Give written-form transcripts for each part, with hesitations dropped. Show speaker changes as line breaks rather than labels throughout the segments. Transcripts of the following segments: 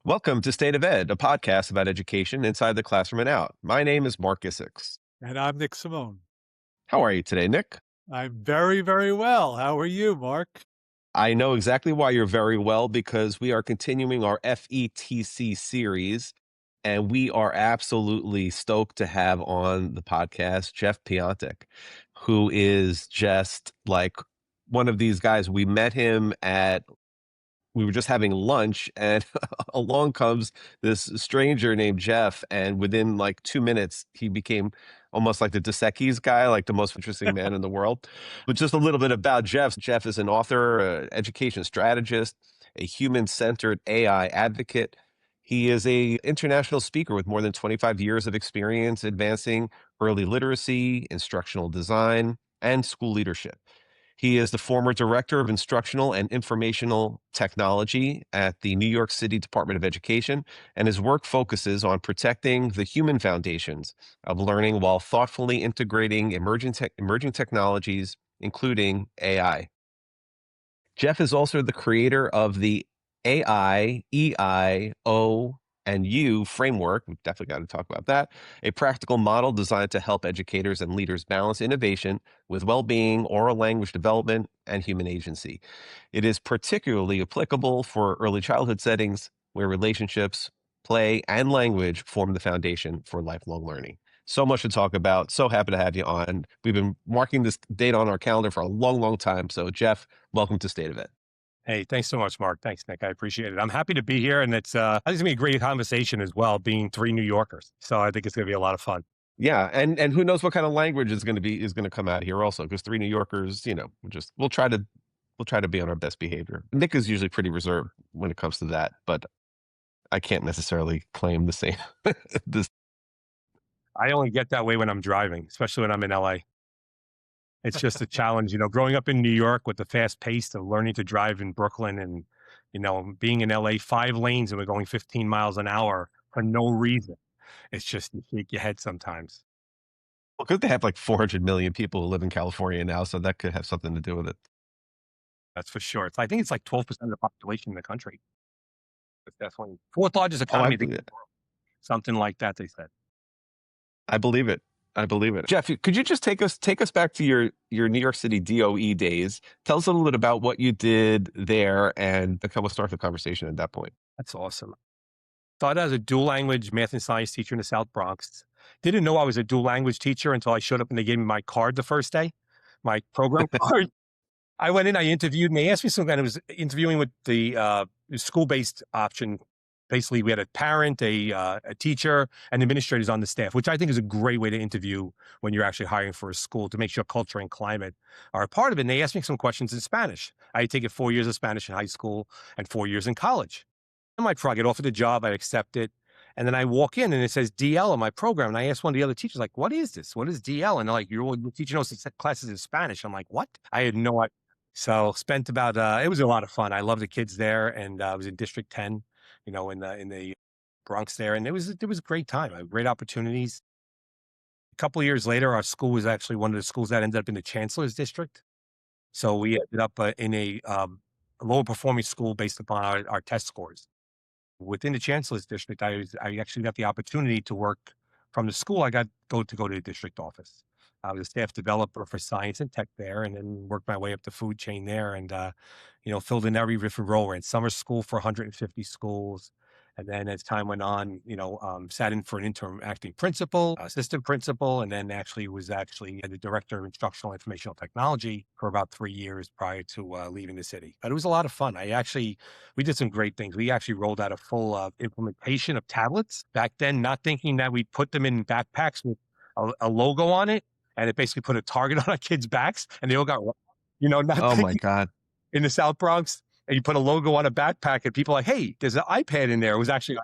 Welcome to State of Ed, a podcast about education inside the classroom and out. My name is Marc.
And I'm Nick Simone.
How are you today, Nick?
I'm very, very well. How are you, Mark?
I know exactly why you're very well because we are continuing our FETC series, and we are absolutely stoked to have on the podcast Jeff Piontek, who is just like one of these guys. We were just having lunch and along comes this stranger named Jeff. And within like 2 minutes, he became almost like the Dos Equis guy, like the most interesting man in the world. But just a little bit about Jeff. Jeff is an author, education strategist, a human-centered AI advocate. He is a international speaker with more than 25 years of experience advancing early literacy, instructional design, and school leadership. He is the former director of instructional and informational technology at the New York City Department of Education, and his work focuses on protecting the human foundations of learning while thoughtfully integrating emerging technologies, including AI. Jeff is also the creator of the AI, EI, and U framework. We've definitely got to talk about that. A practical model designed to help educators and leaders balance innovation with well being, oral language development, and human agency. It is particularly applicable for early childhood settings where relationships, play, and language form the foundation for lifelong learning. So much to talk about. So happy to have you on. We've been marking this date on our calendar for a long, long time. So, Jeff, welcome to State of It.
Hey, thanks so much, Mark. Thanks, Nick. I appreciate it. I'm happy to be here, and I think it's gonna be a great conversation as well, being three New Yorkers. So I think it's gonna be a lot of fun.
Yeah, and who knows what kind of language is going to come out here also, because three New Yorkers, we'll try to be on our best behavior. Nick is usually pretty reserved when it comes to that, but I can't necessarily claim the same. this
I only get that way when I'm driving, especially when I'm in LA. It's just a challenge, growing up in New York with the fast pace of learning to drive in Brooklyn and, being in LA, 5 lanes and we're going 15 miles an hour for no reason. It's just you shake your head sometimes.
Well, because they have like 400 million people who live in California now, so that could have something to do with it.
That's for sure. I think it's like 12% of the population in the country. It's definitely fourth largest
Oh,
economy, I think, in the world. Something like that, they said.
I believe it. I believe it. Jeff, could you just take us back to your New York City DOE days? Tell us a little bit about what you did there, and then we'll start the conversation at that point.
That's awesome. Started as a dual language math and science teacher in the South Bronx. Didn't know I was a dual language teacher until I showed up and they gave me my card the first day, my program card. I went in, I interviewed, and they asked me something. And I was interviewing with the school-based option. Basically, we had a parent, a teacher, and administrators on the staff, which I think is a great way to interview when you're actually hiring for a school to make sure culture and climate are a part of it. And they asked me some questions in Spanish. I had taken 4 years of Spanish in high school and 4 years in college. I'm like, I get offered the job, I accept it. And then I walk in and it says DL on my program. And I asked one of the other teachers, like, what is this? What is DL? And they're like, you're teaching us classes in Spanish. I'm like, what? I had no idea. So spent about, it was a lot of fun. I love the kids there. And I was in District 10, in the Bronx there. And it was a great time, great opportunities. A couple of years later, our school was actually one of the schools that ended up in the chancellor's district. So we ended up in a lower performing school based upon our test scores. Within the chancellor's district, I actually got the opportunity to work from the school. I got to go to the district office. I was a staff developer for science and tech there, and then worked my way up the food chain there, and filled in every different role. Ran summer school for 150 schools, and then as time went on, sat in for an interim acting principal, assistant principal, and then was actually the director of instructional informational technology for about 3 years prior to leaving the city. But it was a lot of fun. We did some great things. We actually rolled out a full implementation of tablets back then, not thinking that we'd put them in backpacks with a logo on it, and it basically put a target on our kids' backs, and they all got, not
Oh my
thinking
God.
in the South Bronx, and you put a logo on a backpack, and people are like, hey, there's an iPad in there. It was actually,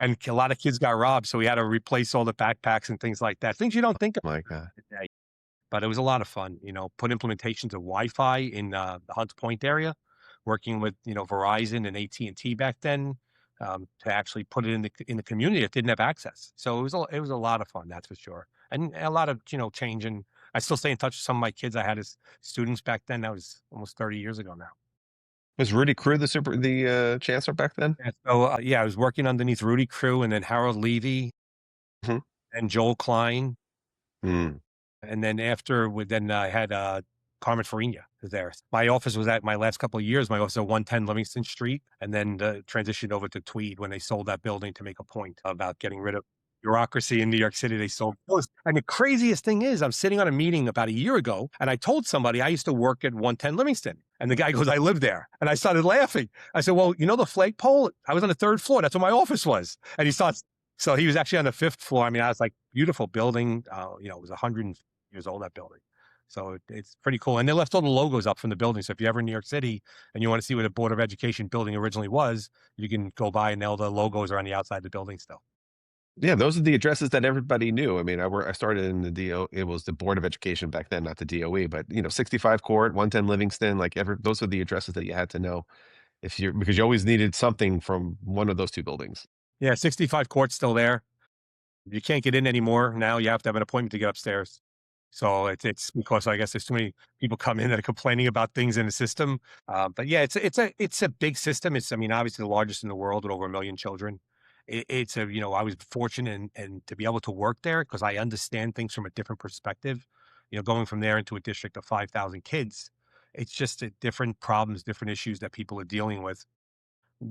and a lot of kids got robbed, so we had to replace all the backpacks and things like that. Things you don't think of
My God.
today. But it was a lot of fun, put implementations of Wi-Fi in the Hunts Point area, working with, Verizon and AT&T back then, to actually put it in the community that didn't have access. So it was a lot of fun, that's for sure. And a lot of, change. And I still stay in touch with some of my kids I had as students back then. That was almost 30 years ago now.
Was Rudy Crew the chancellor back then?
And so, yeah, I was working underneath Rudy Crew and then Harold Levy
Mhm.
and Joel Klein.
Mm.
And then after with then I had, Carmen Farina was there. My office was at my last couple of years, my office at 110 Livingston Street, and then, transitioned over to Tweed when they sold that building to make a point about getting rid of bureaucracy in New York City. They sold those. And the craziest thing is I'm sitting on a meeting about a year ago, and I told somebody I used to work at 110 Livingston. And the guy goes, "I live there." And I started laughing. I said, "Well, you know the flagpole? I was on the 3rd floor. That's where my office was." And he starts so he was actually on the 5th floor. I mean, I was like, beautiful building. It was 100 years old, that building. So it's pretty cool. And they left all the logos up from the building. So if you're ever in New York City and you want to see where the Board of Education building originally was, you can go by and all the logos are on the outside of the building still.
Yeah, those are the addresses that everybody knew. I mean, I started in the DO it was the Board of Education back then, not the DOE, but, 65 Court, 110 Livingston, like, those are the addresses that you had to know if you're because you always needed something from one of those 2 buildings.
Yeah, 65 Court's still there. You can't get in anymore now. You have to have an appointment to get upstairs. So it's because I guess there's too many people come in that are complaining about things in the system. But yeah, it's a big system. It's, I mean, obviously the largest in the world with over 1 million children. It's a, I was fortunate and to be able to work there because I understand things from a different perspective. Going from there into a district of 5,000 kids, it's just different problems, different issues that people are dealing with.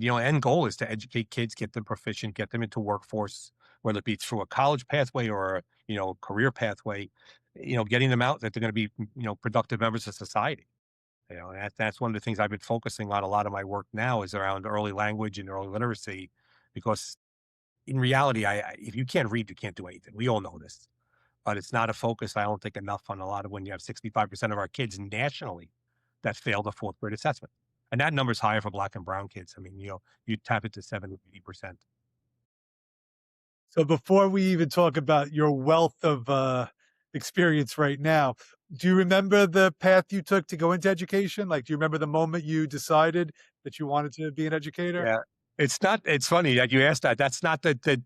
End goal is to educate kids, get them proficient, get them into workforce, whether it be through a college pathway or a, career pathway, getting them out that they're going to be, productive members of society. And that's one of the things I've been focusing on a lot of my work now is around early language and early literacy, because in reality, if you can't read, you can't do anything. We all know this, but it's not a focus. I don't think enough on a lot of when you have 65% of our kids nationally that fail the 4th grade assessment. And that number is higher for black and brown kids. I mean, you tap it to 70, 80%.
So before we even talk about your wealth of experience right now, do you remember the path you took to go into education? Like, do you remember the moment you decided that you wanted to be an educator?
Yeah. It's funny that you asked that. That's not the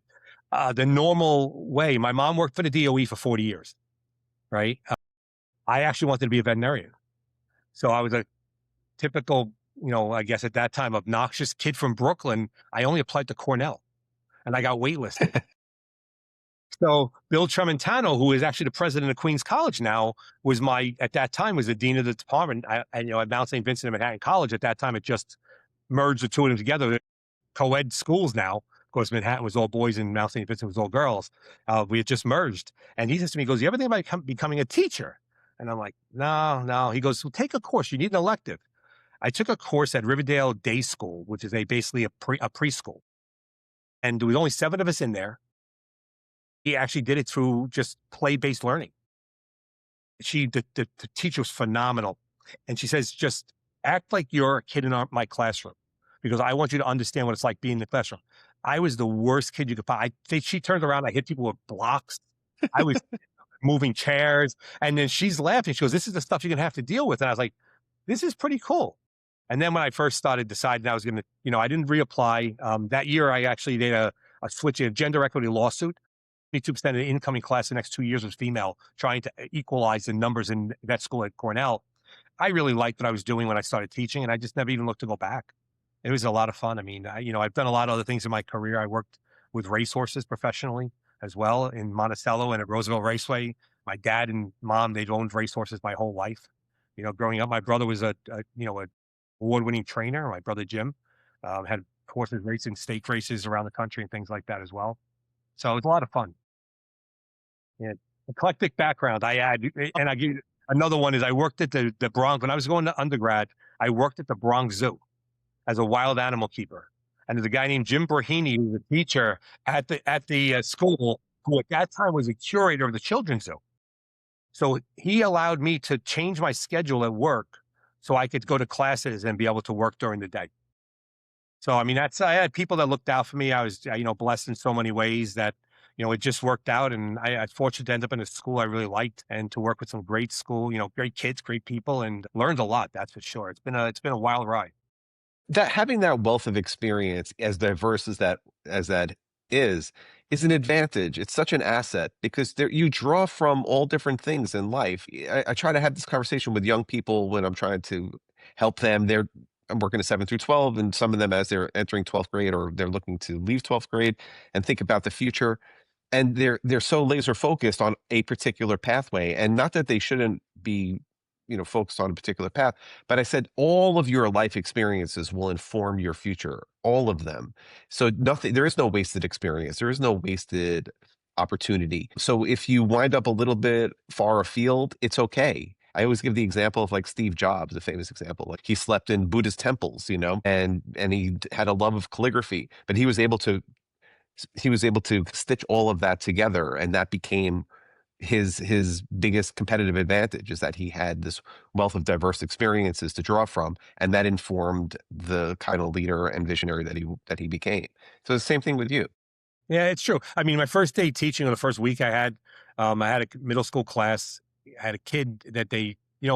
normal way. My mom worked for the DOE for 40 years, right? I actually wanted to be a veterinarian. So I was a typical, I guess at that time, obnoxious kid from Brooklyn. I only applied to Cornell and I got waitlisted. So Bill Tremontano, who is actually the president of Queens College now, was at that time, was the dean of the department. At Mount St. Vincent and Manhattan College, at that time, it just merged the two of them together. Co-ed schools now. Of course, Manhattan was all boys and Mount St. Vincent was all girls. We had just merged. And he says to me, he goes, "You ever think about becoming a teacher?" And I'm like, "No, no." He goes, "Well, take a course. You need an elective." I took a course at Riverdale Day School, which is basically a preschool. And there was only 7 of us in there. He actually did it through just play-based learning. The teacher was phenomenal. And she says, "Just act like you're a kid in my classroom because I want you to understand what it's like being in the classroom." I was the worst kid you could find. She turned around, I hit people with blocks. I was moving chairs. And then she's laughing. She goes, "This is the stuff you're going to have to deal with." And I was like, "This is pretty cool." And then when I first started deciding I was going to, I didn't reapply. That year, I actually did a switch, a gender equity lawsuit. 22% of the incoming class the next 2 years was female, trying to equalize the numbers in that school at Cornell. I really liked what I was doing when I started teaching, and I just never even looked to go back. It was a lot of fun. I mean, I've done a lot of other things in my career. I worked with racehorses professionally as well in Monticello and at Roosevelt Raceway. My dad and mom, they'd owned racehorses my whole life. Growing up, my brother was a award-winning trainer. My brother Jim had horses racing stake races around the country and things like that as well. So it's a lot of fun. Yeah. Eclectic background. And I give you another one is I worked at the Bronx when I was going to undergrad. I worked at the Bronx Zoo as a wild animal keeper. And there's a guy named Jim Brahini, who was a teacher at the school, who at that time was a curator of the children's zoo. So he allowed me to change my schedule at work so I could go to classes and be able to work during the day. So, I mean, I had people that looked out for me. I was, blessed in so many ways that, it just worked out. And I was fortunate to end up in a school I really liked and to work with some great great kids, great people, and learned a lot. That's for sure. It's been a wild ride.
That having that wealth of experience, as diverse as that is an advantage. It's such an asset because you draw from all different things in life. I try to have this conversation with young people when I'm trying to help them. I'm working at 7 through 12, and some of them as they're entering 12th grade or they're looking to leave 12th grade and think about the future. And they're so laser focused on a particular pathway, and not that they shouldn't be, focused on a particular path, but I said all of your life experiences will inform your future, all of them. So nothing, there is no wasted experience, there is no wasted opportunity. So if you wind up a little bit far afield, it's okay. I always give the example of like Steve Jobs, a famous example. Like he slept in Buddhist temples, and he had a love of calligraphy, but he was able to stitch all of that together, and that became his biggest competitive advantage, is that he had this wealth of diverse experiences to draw from, and that informed the kind of leader and visionary that he became. So the same thing with you.
Yeah, it's true. I mean, my first day teaching, or the first week I had a middle school class. I had a kid that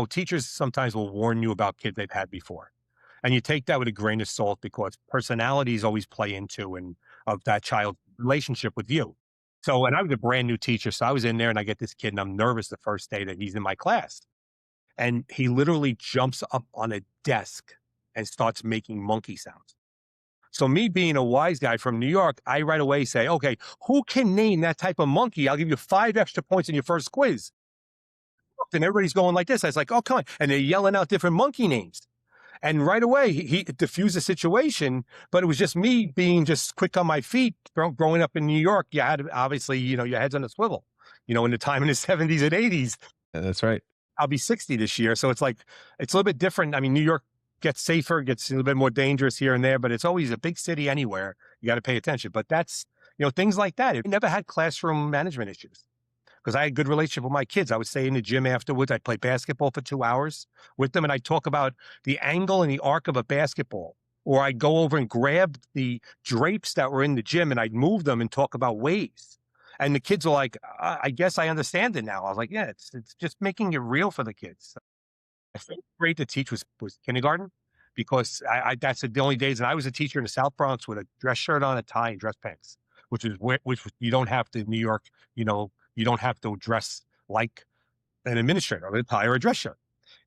teachers sometimes will warn you about kids they've had before. And you take that with a grain of salt, because personalities always play into and of that child's relationship with you. So, and I was a brand new teacher. So I was in there and I get this kid and I'm nervous the first day that he's in my class. And he literally jumps up on a desk and starts making monkey sounds. So me being a wise guy from New York, I right away say, okay, who can name that type of monkey? I'll give you 5 extra points in your first quiz. And everybody's going like this. I was like, oh, come on. And they're yelling out different monkey names. And right away, he diffused the situation, but it was just me being just quick on my feet. Growing up in New York, you had, obviously, your head's on a swivel, in the time in the 70s and 80s.
Yeah, that's right.
I'll be 60 this year. So it's like, it's a little bit different. I mean, New York gets safer, gets a little bit more dangerous here and there, but it's always a big city anywhere. You got to pay attention. But that's, things like that. I never had classroom management issues because I had a good relationship with my kids. I would stay in the gym afterwards. I'd play basketball for 2 hours with them, and I'd talk about the angle and the arc of a basketball. Or I'd go over and grab the drapes that were in the gym and I'd move them and talk about waves. And the kids were like, I guess I understand it now. I was like, yeah, it's just making it real for the kids. I think great to teach was kindergarten, because that's the only days. And I was a teacher in the South Bronx with a dress shirt on, a tie, and dress pants, which you don't have to in New York. You don't have to dress like an administrator with a tie or a dress shirt.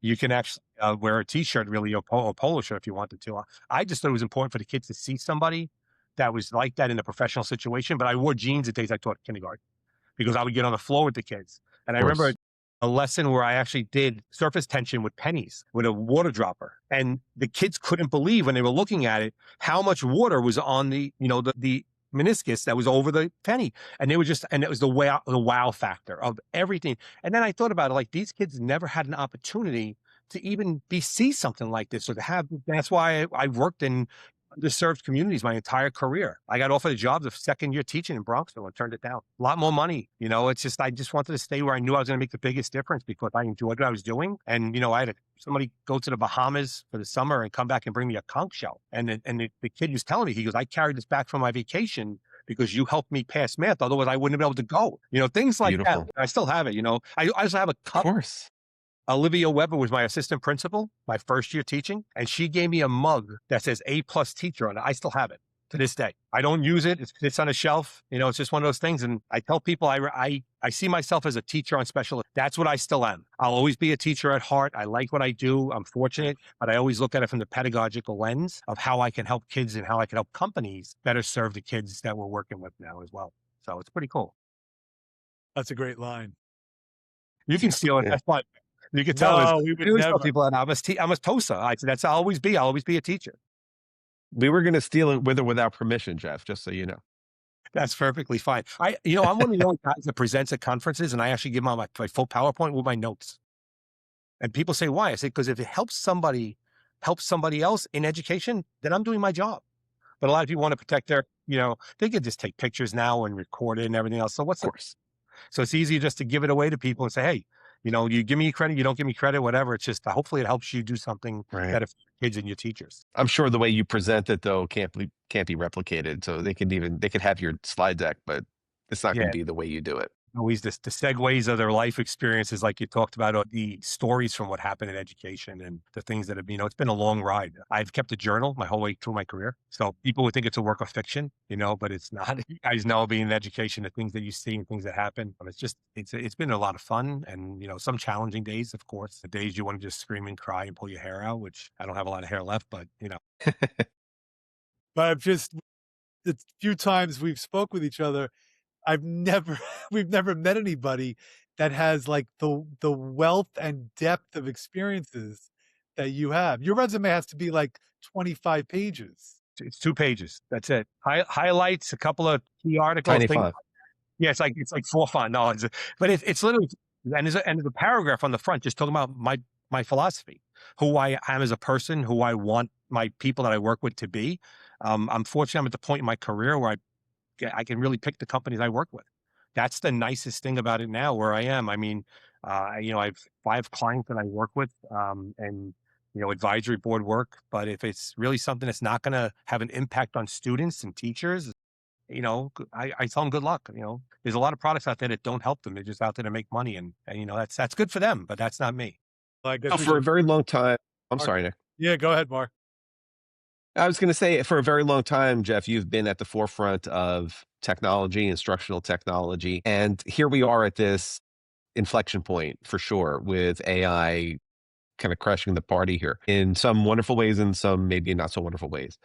You can actually wear a t-shirt, really, or polo shirt if you wanted to. I just thought it was important for the kids to see somebody that was like that in a professional situation. But I wore jeans the days I taught kindergarten because I would get on the floor with the kids. And I remember a lesson where I actually did surface tension with pennies with a water dropper. And the kids couldn't believe when they were looking at it how much water was on the meniscus that was over the penny. And it was the wow factor of everything. And then I thought about it, like, these kids never had an opportunity to even see something like this, or to have. That's why I worked in underserved communities my entire career. I got offered a job the second year teaching in Bronxville and turned it down. A lot more money. It's just, I just wanted to stay where I knew I was going to make the biggest difference because I enjoyed what I was doing. And, I had somebody go to the Bahamas for the summer and come back and bring me a conch shell. And the kid was telling me, he goes, I carried this back from my vacation because you helped me pass math. Otherwise I wouldn't have been able to go, things like
Beautiful.
that. I still have it. I also have a cup.
Of course.
Olivia Weber was my assistant principal, my first year teaching, and she gave me a mug that says A+ teacher on it. I still have it to this day. I don't use it. It sits on a shelf. It's just one of those things. And I tell people I see myself as a teacher on special. That's what I still am. I'll always be a teacher at heart. I like what I do. I'm fortunate, but I always look at it from the pedagogical lens of how I can help kids and how I can help companies better serve the kids that we're working with now as well. So it's pretty cool.
That's a great line.
You can steal it.
Yeah.
That's fine. You can tell
No, we would never.
tell people that I'm a TOSA. I said, I'll always be a teacher.
We were going to steal it with or without permission, Jeff, just so you know.
That's perfectly fine. I'm one of the only guys that presents at conferences, and I actually give them my full PowerPoint with my notes. And people say, why? I say, because if it helps somebody else in education, then I'm doing my job. But a lot of people want to protect their, they can just take pictures now and record it and everything else. So
Of course.
So it's easier just to give it away to people and say, hey, you give me credit, you don't give me credit, whatever. It's just, hopefully it helps you do something
Right.
that affects kids and your teachers.
I'm sure the way you present it, though, can't be replicated. So they could have your slide deck, but it's not going to be the way you do it.
always the segues of their life experiences, like you talked about, the stories from what happened in education and the things that have, it's been a long ride. I've kept a journal my whole way through my career. So people would think it's a work of fiction, but it's not. You guys know being in education, the things that you see and things that happen. It's been a lot of fun and, some challenging days, of course, the days you want to just scream and cry and pull your hair out, which I don't have a lot of hair left, but.
But I've just the few times we've spoke with each other, I've never we've never met anybody that has like the wealth and depth of experiences that you have. Your resume has to be like 25 pages.
It's 2 pages. That's it. Highlights, a couple of key articles,
Tiny
things.
font.
Yeah, it's 4 font. No, but it's literally, and there's a paragraph on the front just talking about my philosophy, who I am as a person, who I want my people that I work with to be. I'm fortunate I'm at the point in my career where I can really pick the companies I work with. That's the nicest thing about it now where I am. I mean, I've 5 clients that I work with, and, advisory board work. But if it's really something that's not going to have an impact on students and teachers, I tell them good luck. There's a lot of products out there that don't help them. They're just out there to make money. And that's good for them, but that's not me.
I guess
So
we
for a
should
very long time, I'm
Mark.
sorry, Nick.
Yeah, go ahead, Mark.
I was going to say, for a very long time, Jeff, you've been at the forefront of technology, instructional technology. And here we are at this inflection point for sure with AI kind of crashing the party here in some wonderful ways and some maybe not so wonderful ways.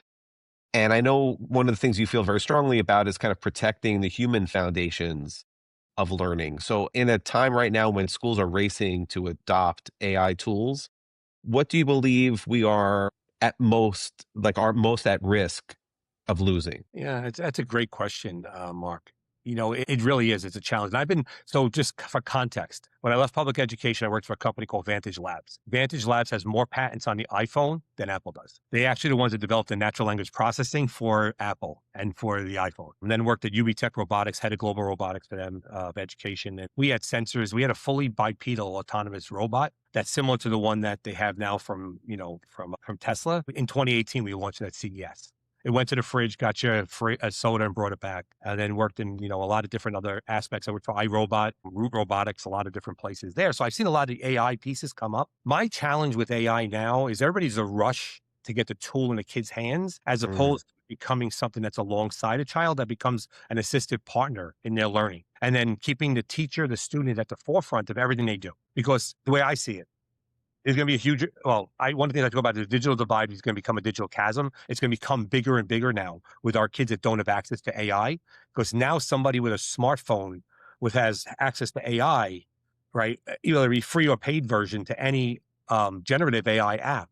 And I know one of the things you feel very strongly about is kind of protecting the human foundations of learning. So, in a time right now when schools are racing to adopt AI tools, what do you believe we are are most at risk of losing?
Yeah, that's a great question, Mark. It really is. It's a challenge. And just for context, when I left public education, I worked for a company called Vantage Labs. Vantage Labs has more patents on the iPhone than Apple does. They actually the ones that developed the natural language processing for Apple and for the iPhone. And then worked at UB Tech Robotics, head of global robotics for them, of education. And we had sensors. We had a fully bipedal autonomous robot that's similar to the one that they have now from Tesla. In 2018, we launched it at CES. It went to the fridge, got you a soda and brought it back. And then worked in, a lot of different other aspects. I worked for iRobot, Root Robotics, a lot of different places there. So I've seen a lot of the AI pieces come up. My challenge with AI now is everybody's a rush to get the tool in the kid's hands, as
Mm,
opposed to becoming something that's alongside a child that becomes an assistive partner in their learning. And then keeping the teacher, the student at the forefront of everything they do. Because the way I see it, is going to be a huge, one thing I talk about is the digital divide is going to become a digital chasm. It's going to become bigger and bigger now with our kids that don't have access to AI, because now somebody with a smartphone has access to AI, right? Either a free or paid version to any generative AI app.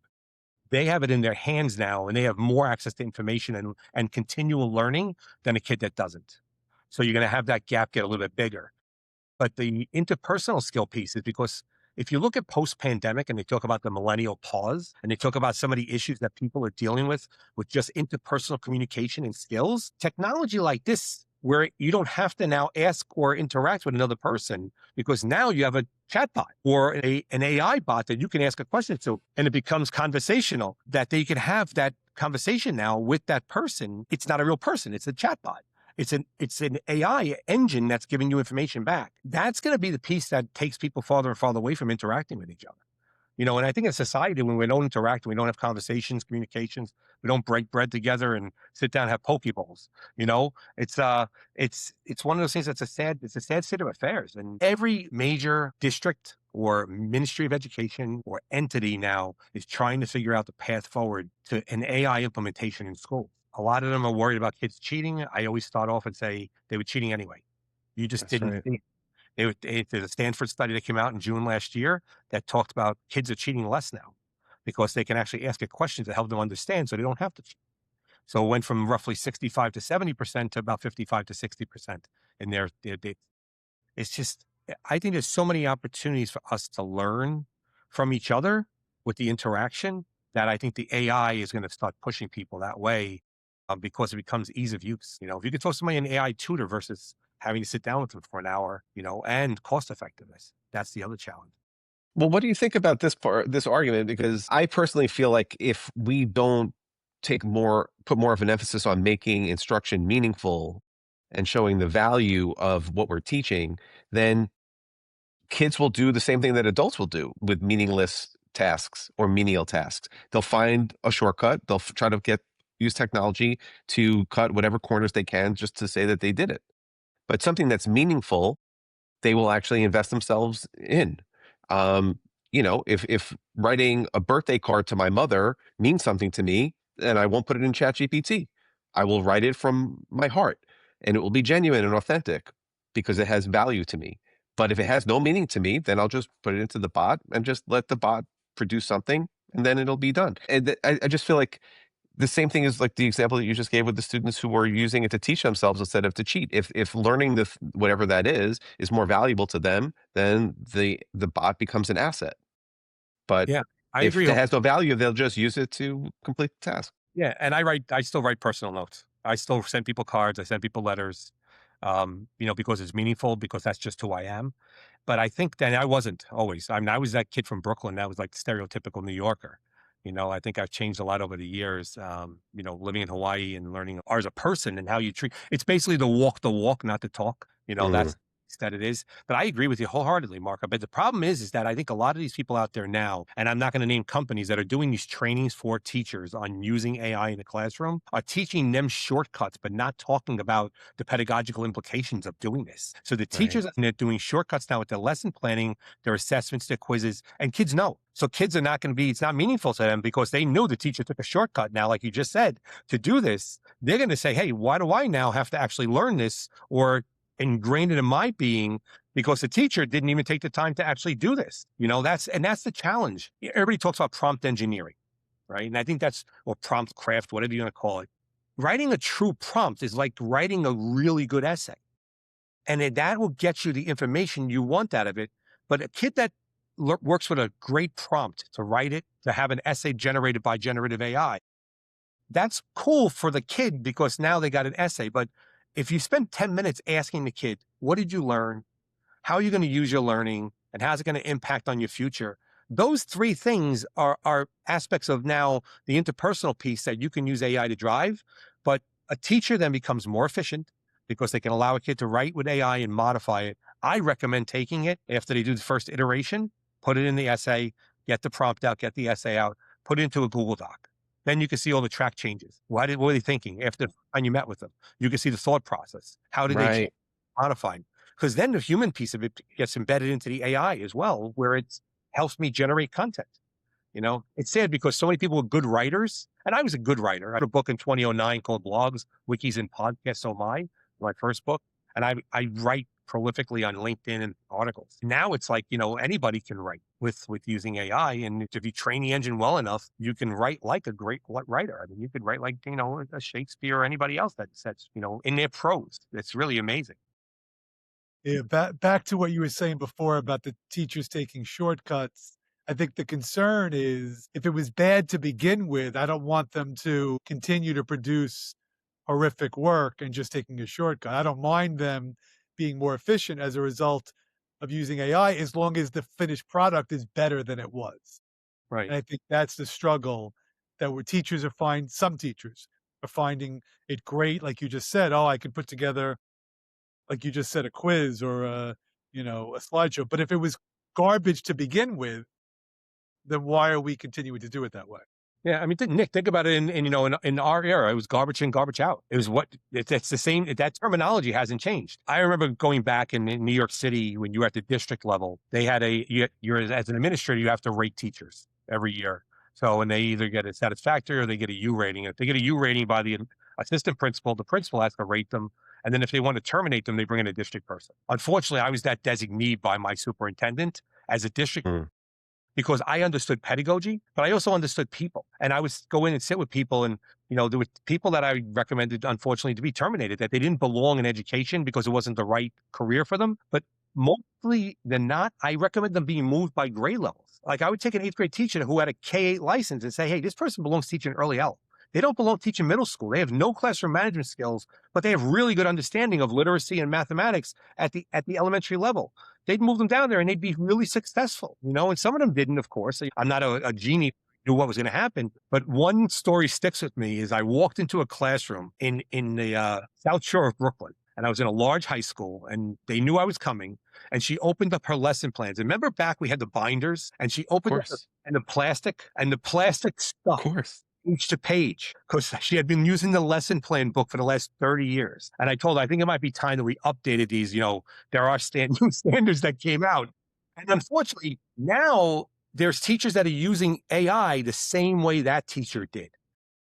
They have it in their hands now, and they have more access to information and continual learning than a kid that doesn't. So you're going to have that gap get a little bit bigger. But the interpersonal skill piece is because if you look at post-pandemic and they talk about the millennial pause and they talk about some of the issues that people are dealing with just interpersonal communication and skills, technology like this, where you don't have to now ask or interact with another person because now you have a chatbot or an AI bot that you can ask a question to, and it becomes conversational, that they can have that conversation now with that person. It's not a real person, it's a chatbot. It's an AI engine that's giving you information back. That's going to be the piece that takes people farther and farther away from interacting with each other. And I think in society, when we don't interact, we don't have conversations, communications, we don't break bread together and sit down and have poke bowls. It's one of those things that's it's a sad state of affairs. And every major district or ministry of education or entity now is trying to figure out the path forward to an AI implementation in school. A lot of them are worried about kids cheating. I always start off and say they were cheating anyway. You just
that's
didn't
right.
see it. There's a Stanford study that came out in June last year that talked about kids are cheating less now because they can actually ask a question to help them understand so they don't have to cheat. So it went from roughly 65 to 70% to about 55 to 60% in their it's just, I think there's so many opportunities for us to learn from each other with the interaction that I think the AI is going to start pushing people that way, because it becomes ease of use. If you could throw somebody an AI tutor versus having to sit down with them for an hour, and cost effectiveness, that's the other challenge.
Well, what do you think about this argument? Because I personally feel like if we don't put more of an emphasis on making instruction meaningful, and showing the value of what we're teaching, then kids will do the same thing that adults will do with meaningless tasks or menial tasks. They'll find a shortcut. They'll try to use technology to cut whatever corners they can just to say that they did it. But something that's meaningful, they will actually invest themselves in. Um, if writing a birthday card to my mother means something to me, then I won't put it in ChatGPT. I will write it from my heart, and it will be genuine and authentic because it has value to me. But if it has no meaning to me, then I'll just put it into the bot and just let the bot produce something, and then it'll be done. And I just feel like the same thing is like the example that you just gave with the students who were using it to teach themselves instead of to cheat. If learning whatever that is more valuable to them, then the bot becomes an asset. But
Yeah, I
if
agree.
it has no value, they'll just use it to complete the task.
Yeah, and I still write personal notes. I still send people cards. I send people letters, because it's meaningful, because that's just who I am. But I think that I wasn't always. I mean, I was that kid from Brooklyn that was like stereotypical New Yorker. I think I've changed a lot over the years, living in Hawaii and learning as a person and how you treat. It's basically the walk, not the talk.
Mm,
That it is. But I agree with you wholeheartedly, Mark. But the problem is that I think a lot of these people out there now, and I'm not going to name companies that are doing these trainings for teachers on using AI in the classroom, are teaching them shortcuts, but not talking about the pedagogical implications of doing this. So the
right.
teachers are doing shortcuts now with their lesson planning, their assessments, their quizzes, and kids know. So kids are not going to be, it's not meaningful to them because they knew the teacher took a shortcut now, like you just said, to do this. They're going to say, hey, why do I now have to actually learn this or ingrained it in my being because the teacher didn't even take the time to actually do this? That's the challenge. Everybody talks about prompt engineering, right? And I think or prompt craft, whatever you want to call it. Writing a true prompt is like writing a really good essay. And that will get you the information you want out of it. But a kid that works with a great prompt to write it, to have an essay generated by generative AI, that's cool for the kid because now they got an essay. But if you spend 10 minutes asking the kid, what did you learn? How are you going to use your learning? And how's it going to impact on your future? Those three things are aspects of now the interpersonal piece that you can use AI to drive. But a teacher then becomes more efficient because they can allow a kid to write with AI and modify it. I recommend taking it after they do the first iteration, put it in the essay, get the prompt out, get the essay out, put it into a Google Doc. Then you can see all the track changes. What were they thinking after you met with them? You can see the thought process. How did they change,
Right.
modify? Because then the human piece of it gets embedded into the AI as well, where it helps me generate content. It's sad because so many people were good writers, and I was a good writer. I wrote a book in 2009 called Blogs, Wikis, and Podcasts. So my first book, and I write prolifically on LinkedIn and articles. Now it's like, anybody can write with using AI. And if you train the engine well enough, you can write like a great writer. I mean, you could write like, a Shakespeare or anybody else that's, in their prose. It's really amazing.
Yeah, back to what you were saying before about the teachers taking shortcuts. I think the concern is if it was bad to begin with, I don't want them to continue to produce horrific work and just taking a shortcut. I don't mind them being more efficient as a result of using AI as long as the finished product is better than it was.
Right.
And I think that's the struggle that some teachers are finding it great. Like you just said, oh, I can put together, like you just said, a quiz or a slideshow. But if it was garbage to begin with, then why are we continuing to do it that way?
Yeah, I mean, Nick, think about it. In our era, it was garbage in, garbage out. It was it's the same. That terminology hasn't changed. I remember going back in New York City when you were at the district level. They had you're as an administrator, you have to rate teachers every year. So when they either get a satisfactory or they get a U rating. If they get a U rating by the assistant principal, the principal has to rate them. And then if they want to terminate them, they bring in a district person. Unfortunately, I was that designee by my superintendent as a district
Mm,
because I understood pedagogy, but I also understood people. And I would go in and sit with people. And, there were people that I recommended, unfortunately, to be terminated, that they didn't belong in education because it wasn't the right career for them. But mostly than not, I recommend them being moved by grade levels. Like I would take an 8th grade teacher who had a K-8 license and say, hey, this person belongs teaching early L. They don't belong teaching middle school. They have no classroom management skills, but they have really good understanding of literacy and mathematics at the elementary level. They'd move them down there and they'd be really successful, and some of them didn't, of course. I'm not a genie who knew what was going to happen, but one story sticks with me is I walked into a classroom in the South Shore of Brooklyn. and I was in a large high school, and they knew I was coming. And she opened up her lesson plans. And remember back we had the binders, and she
Of
opened up
course.
the plastic, and the plastic
Of
stuck
course.
page to page because she had been using the lesson plan book for the last 30 years. And I told her, I think it might be time that we updated these. There are new standards that came out. And unfortunately, now there's teachers that are using AI the same way that teacher did.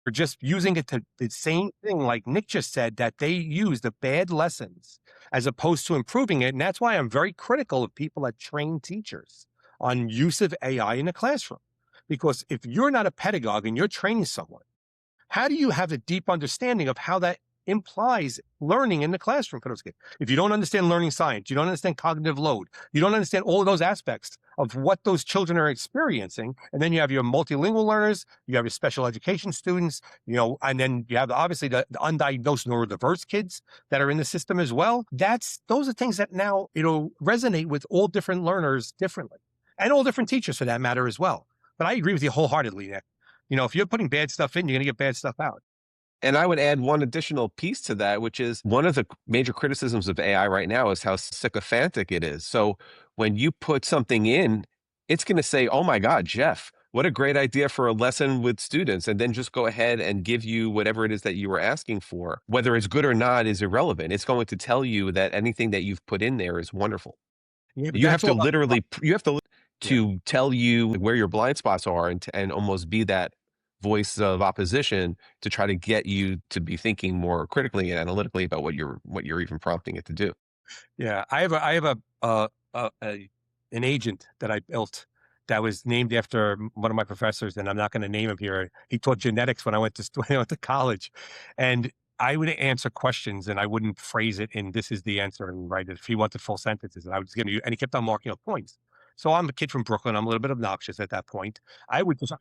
They're just using it to the same thing, like Nick just said, that they use the bad lessons as opposed to improving it. And that's why I'm very critical of people that train teachers on use of AI in the classroom. Because if you're not a pedagogue and you're training someone, how do you have a deep understanding of how that implies learning in the classroom for those kids? If you don't understand learning science, you don't understand cognitive load, you don't understand all of those aspects of what those children are experiencing, and then you have your multilingual learners, you have your special education students, and then you have obviously the undiagnosed neurodiverse kids that are in the system as well. Those are things that now it'll resonate with all different learners differently, and all different teachers for that matter as well. But I agree with you wholeheartedly, Nick. If you're putting bad stuff in, you're going to get bad stuff out.
And I would add one additional piece to that, which is one of the major criticisms of AI right now is how sycophantic it is. So when you put something in, it's going to say, oh my God, Jeff, what a great idea for a lesson with students. And then just go ahead and give you whatever it is that you were asking for. Whether it's good or not is irrelevant. It's going to tell you that anything that you've put in there is wonderful.
Yeah, but
You have
that's
to
all.
literally, you have to
Yeah.
to tell you where your blind spots are and almost be that voice of opposition to try to get you to be thinking more critically and analytically about what you're even prompting it to do.
Yeah, I have an agent that I built that was named after one of my professors, and I'm not going to name him here. He taught genetics when I went to when I went to college, and I would answer questions, and I wouldn't phrase it in "this is the answer" and write it. If he wanted full sentences, and I was giving you, and he kept on marking up points. So I'm a kid from Brooklyn. I'm a little bit obnoxious at that point. I would just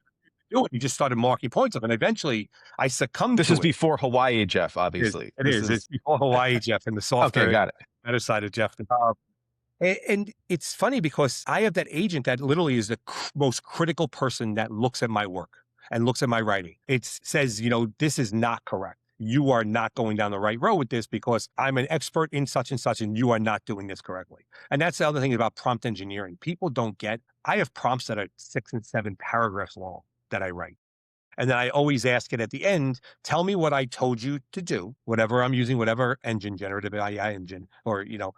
do it. He just started marking points up, and eventually I succumbed
This
to
is
it.
before Hawaii, Jeff,
It is.
obviously.
It
This
is. It's
is
before Hawaii, Jeff, and the
okay,
softer,
got it.
better side of Jeff. And it's funny because I have that agent that literally is the most critical person that looks at my work and looks at my writing. It says, this is not correct. You are not going down the right road with this because I'm an expert in such and such, and you are not doing this correctly. And that's the other thing about prompt engineering. People don't get, I have prompts that are 6 and 7 paragraphs long that I write. And then I always ask it at the end, tell me what I told you to do, whatever I'm using, whatever engine, generative AI engine,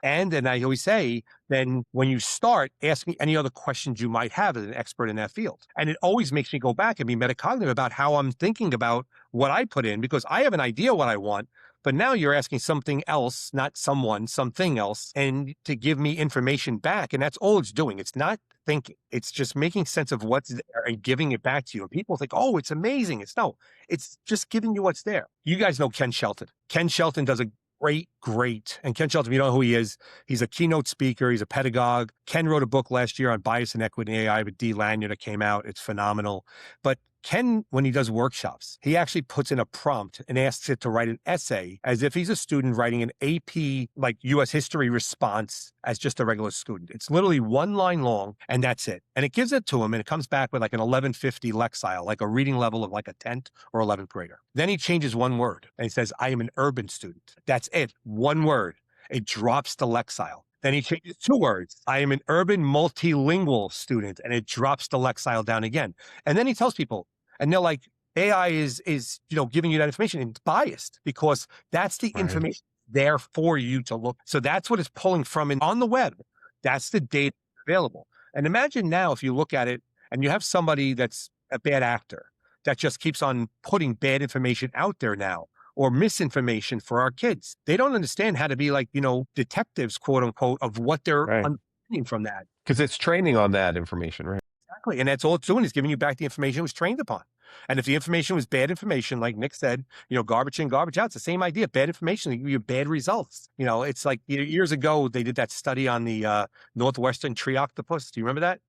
and then I always say, then when you start, ask me any other questions you might have as an expert in that field. And it always makes me go back and be metacognitive about how I'm thinking about what I put in, because I have an idea what I want, but now you're asking something else, not something else, and to give me information back. And that's all it's doing. It's not thinking. It's just making sense of what's there and giving it back to you. And people think, oh, it's amazing. It's just giving you what's there. You guys know Ken Shelton. Ken Shelton does a great. And Ken Shelton, you know who he is. He's a keynote speaker. He's a pedagogue. Ken wrote a book last year on bias and equity in AI with Dee Lanier that came out. It's phenomenal. But Ken, when he does workshops, he actually puts in a prompt and asks it to write an essay as if he's a student writing an AP, like US history response as just a regular student. It's literally 1 line long, and that's it. And it gives it to him, and it comes back with like an 1150 Lexile, like a reading level of like a 10th or 11th grader. Then he changes one word, and he says, I am an urban student. That's it. 1 word. It drops the Lexile. Then he changes 2 words. I am an urban multilingual student, and it drops the Lexile down again. And then he tells people, and they're like, AI is giving you that information, and it's biased because that's the information there for you to look. So that's what it's pulling from on the web. That's the data available. And imagine now if you look at it and you have somebody that's a bad actor that just keeps on putting bad information out there now, or misinformation for our kids. They don't understand how to be like, detectives, quote unquote, of what they're understanding from that.
Because it's training on that information, right?
Exactly. And that's all it's doing is giving you back the information it was trained upon. And if the information was bad information, like Nick said, garbage in, garbage out, it's the same idea. Bad information, they give you bad results. It's like years ago, they did that study on the Northwestern tree octopus. Do you remember that?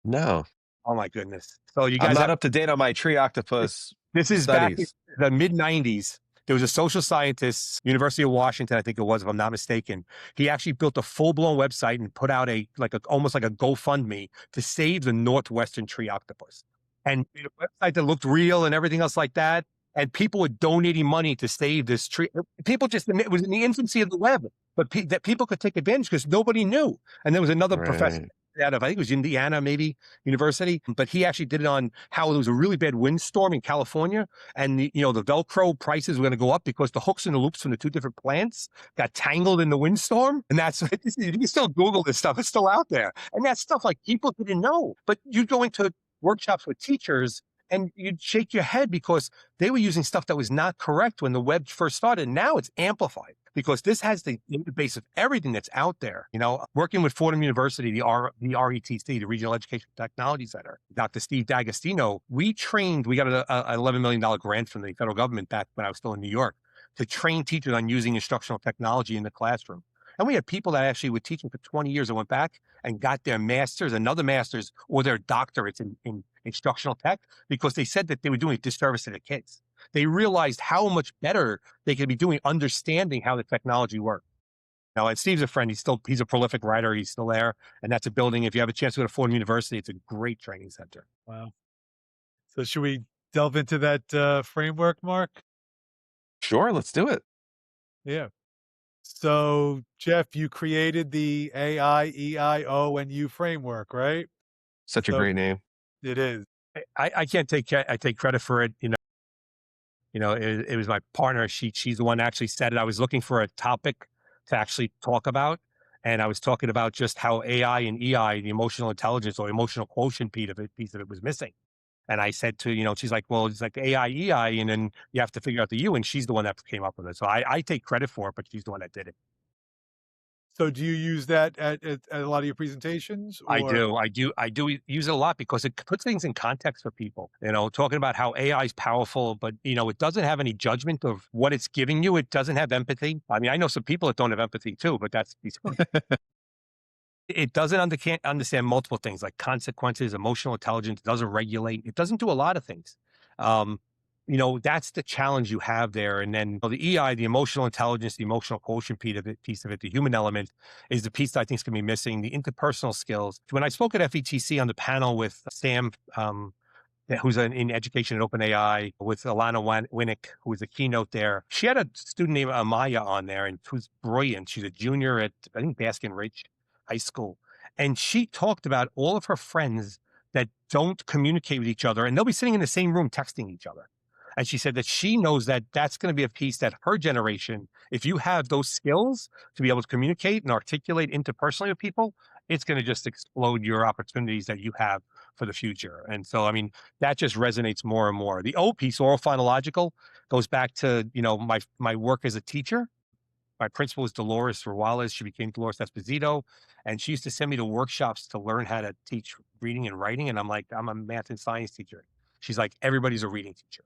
No.
Oh my goodness. So you guys
I'm not up to date on my tree octopus
This is
studies.
back in the mid-90s. There was a social scientist, University of Washington, I think it was, if I'm not mistaken. He actually built a full-blown website and put out almost like a GoFundMe to save the Northwestern tree octopus. And a website that looked real and everything else like that. and people were donating money to save this tree. People just, it was in the infancy of the web, but that people could take advantage because nobody knew. And there was another professor
Right.
out of, I think it was Indiana, maybe University, but he actually did it on how there was a really bad windstorm in California, and the Velcro prices were going to go up because the hooks and the loops from the two different plants got tangled in the windstorm. And that's, you can still Google this stuff; it's still out there. And that stuff, like, people didn't know. But you go into workshops with teachers, and you'd shake your head because they were using stuff that was not correct when the web first started. Now it's amplified because this has the database of everything that's out there. Working with Fordham University, the RETC, the Regional Education Technology Center, Dr. Steve D'Agostino, we got an $11 million grant from the federal government back when I was still in New York to train teachers on using instructional technology in the classroom. And we had people that actually were teaching for 20 years that went back and got their master's, another master's, or their doctorates in instructional tech, because they said that they were doing a disservice to the kids. They realized how much better they could be doing understanding how the technology worked. Now, and Steve's a friend. He's a prolific writer. He's still there. And that's a building. If you have a chance to go to Fordham University, it's a great training center.
Wow. So should we delve into that framework, Marc?
Sure, let's do it.
Yeah. So, Jeff, you created the AIEIONU framework, right?
Such a
So
great name.
it is.
I can't take I take credit for it. It was my partner. She's the one that actually said it. I was looking for a topic to actually talk about, and I was talking about just how AI and EI, the emotional intelligence or emotional quotient piece of it was missing. And I said to, she's like, well, it's like AI, EI, and then you have to figure out the U, and she's the one that came up with it. So I take credit for it, but she's the one that did it.
So do you use that at a lot of your presentations,
I
or?
do. I do use it a lot because it puts things in context for people, talking about how AI is powerful, but, it doesn't have any judgment of what it's giving you. It doesn't have empathy. I mean, I know some people that don't have empathy too, but it doesn't understand multiple things like consequences, emotional intelligence, doesn't regulate. It doesn't do a lot of things. That's the challenge you have there. And then the EI, the emotional intelligence, the emotional quotient piece of it, the human element is the piece that I think is going to be missing, the interpersonal skills. When I spoke at FETC on the panel with Sam, who's in education at OpenAI, with Alana Winnick, who was a keynote there. She had a student named Amaya on there, and who's brilliant. She's a junior at, I think, Baskin Ridge High School. And she talked about all of her friends that don't communicate with each other, and they'll be sitting in the same room texting each other. And she said that she knows that that's going to be a piece that her generation, if you have those skills to be able to communicate and articulate interpersonally with people, it's going to just explode your opportunities that you have for the future. And so, I mean, that just resonates more and more. The O piece, oral phonological, goes back to, my work as a teacher. My principal was Dolores Ruales. She became Dolores Esposito. And she used to send me to workshops to learn how to teach reading and writing. And I'm like, I'm a math and science teacher. She's like, everybody's a reading teacher.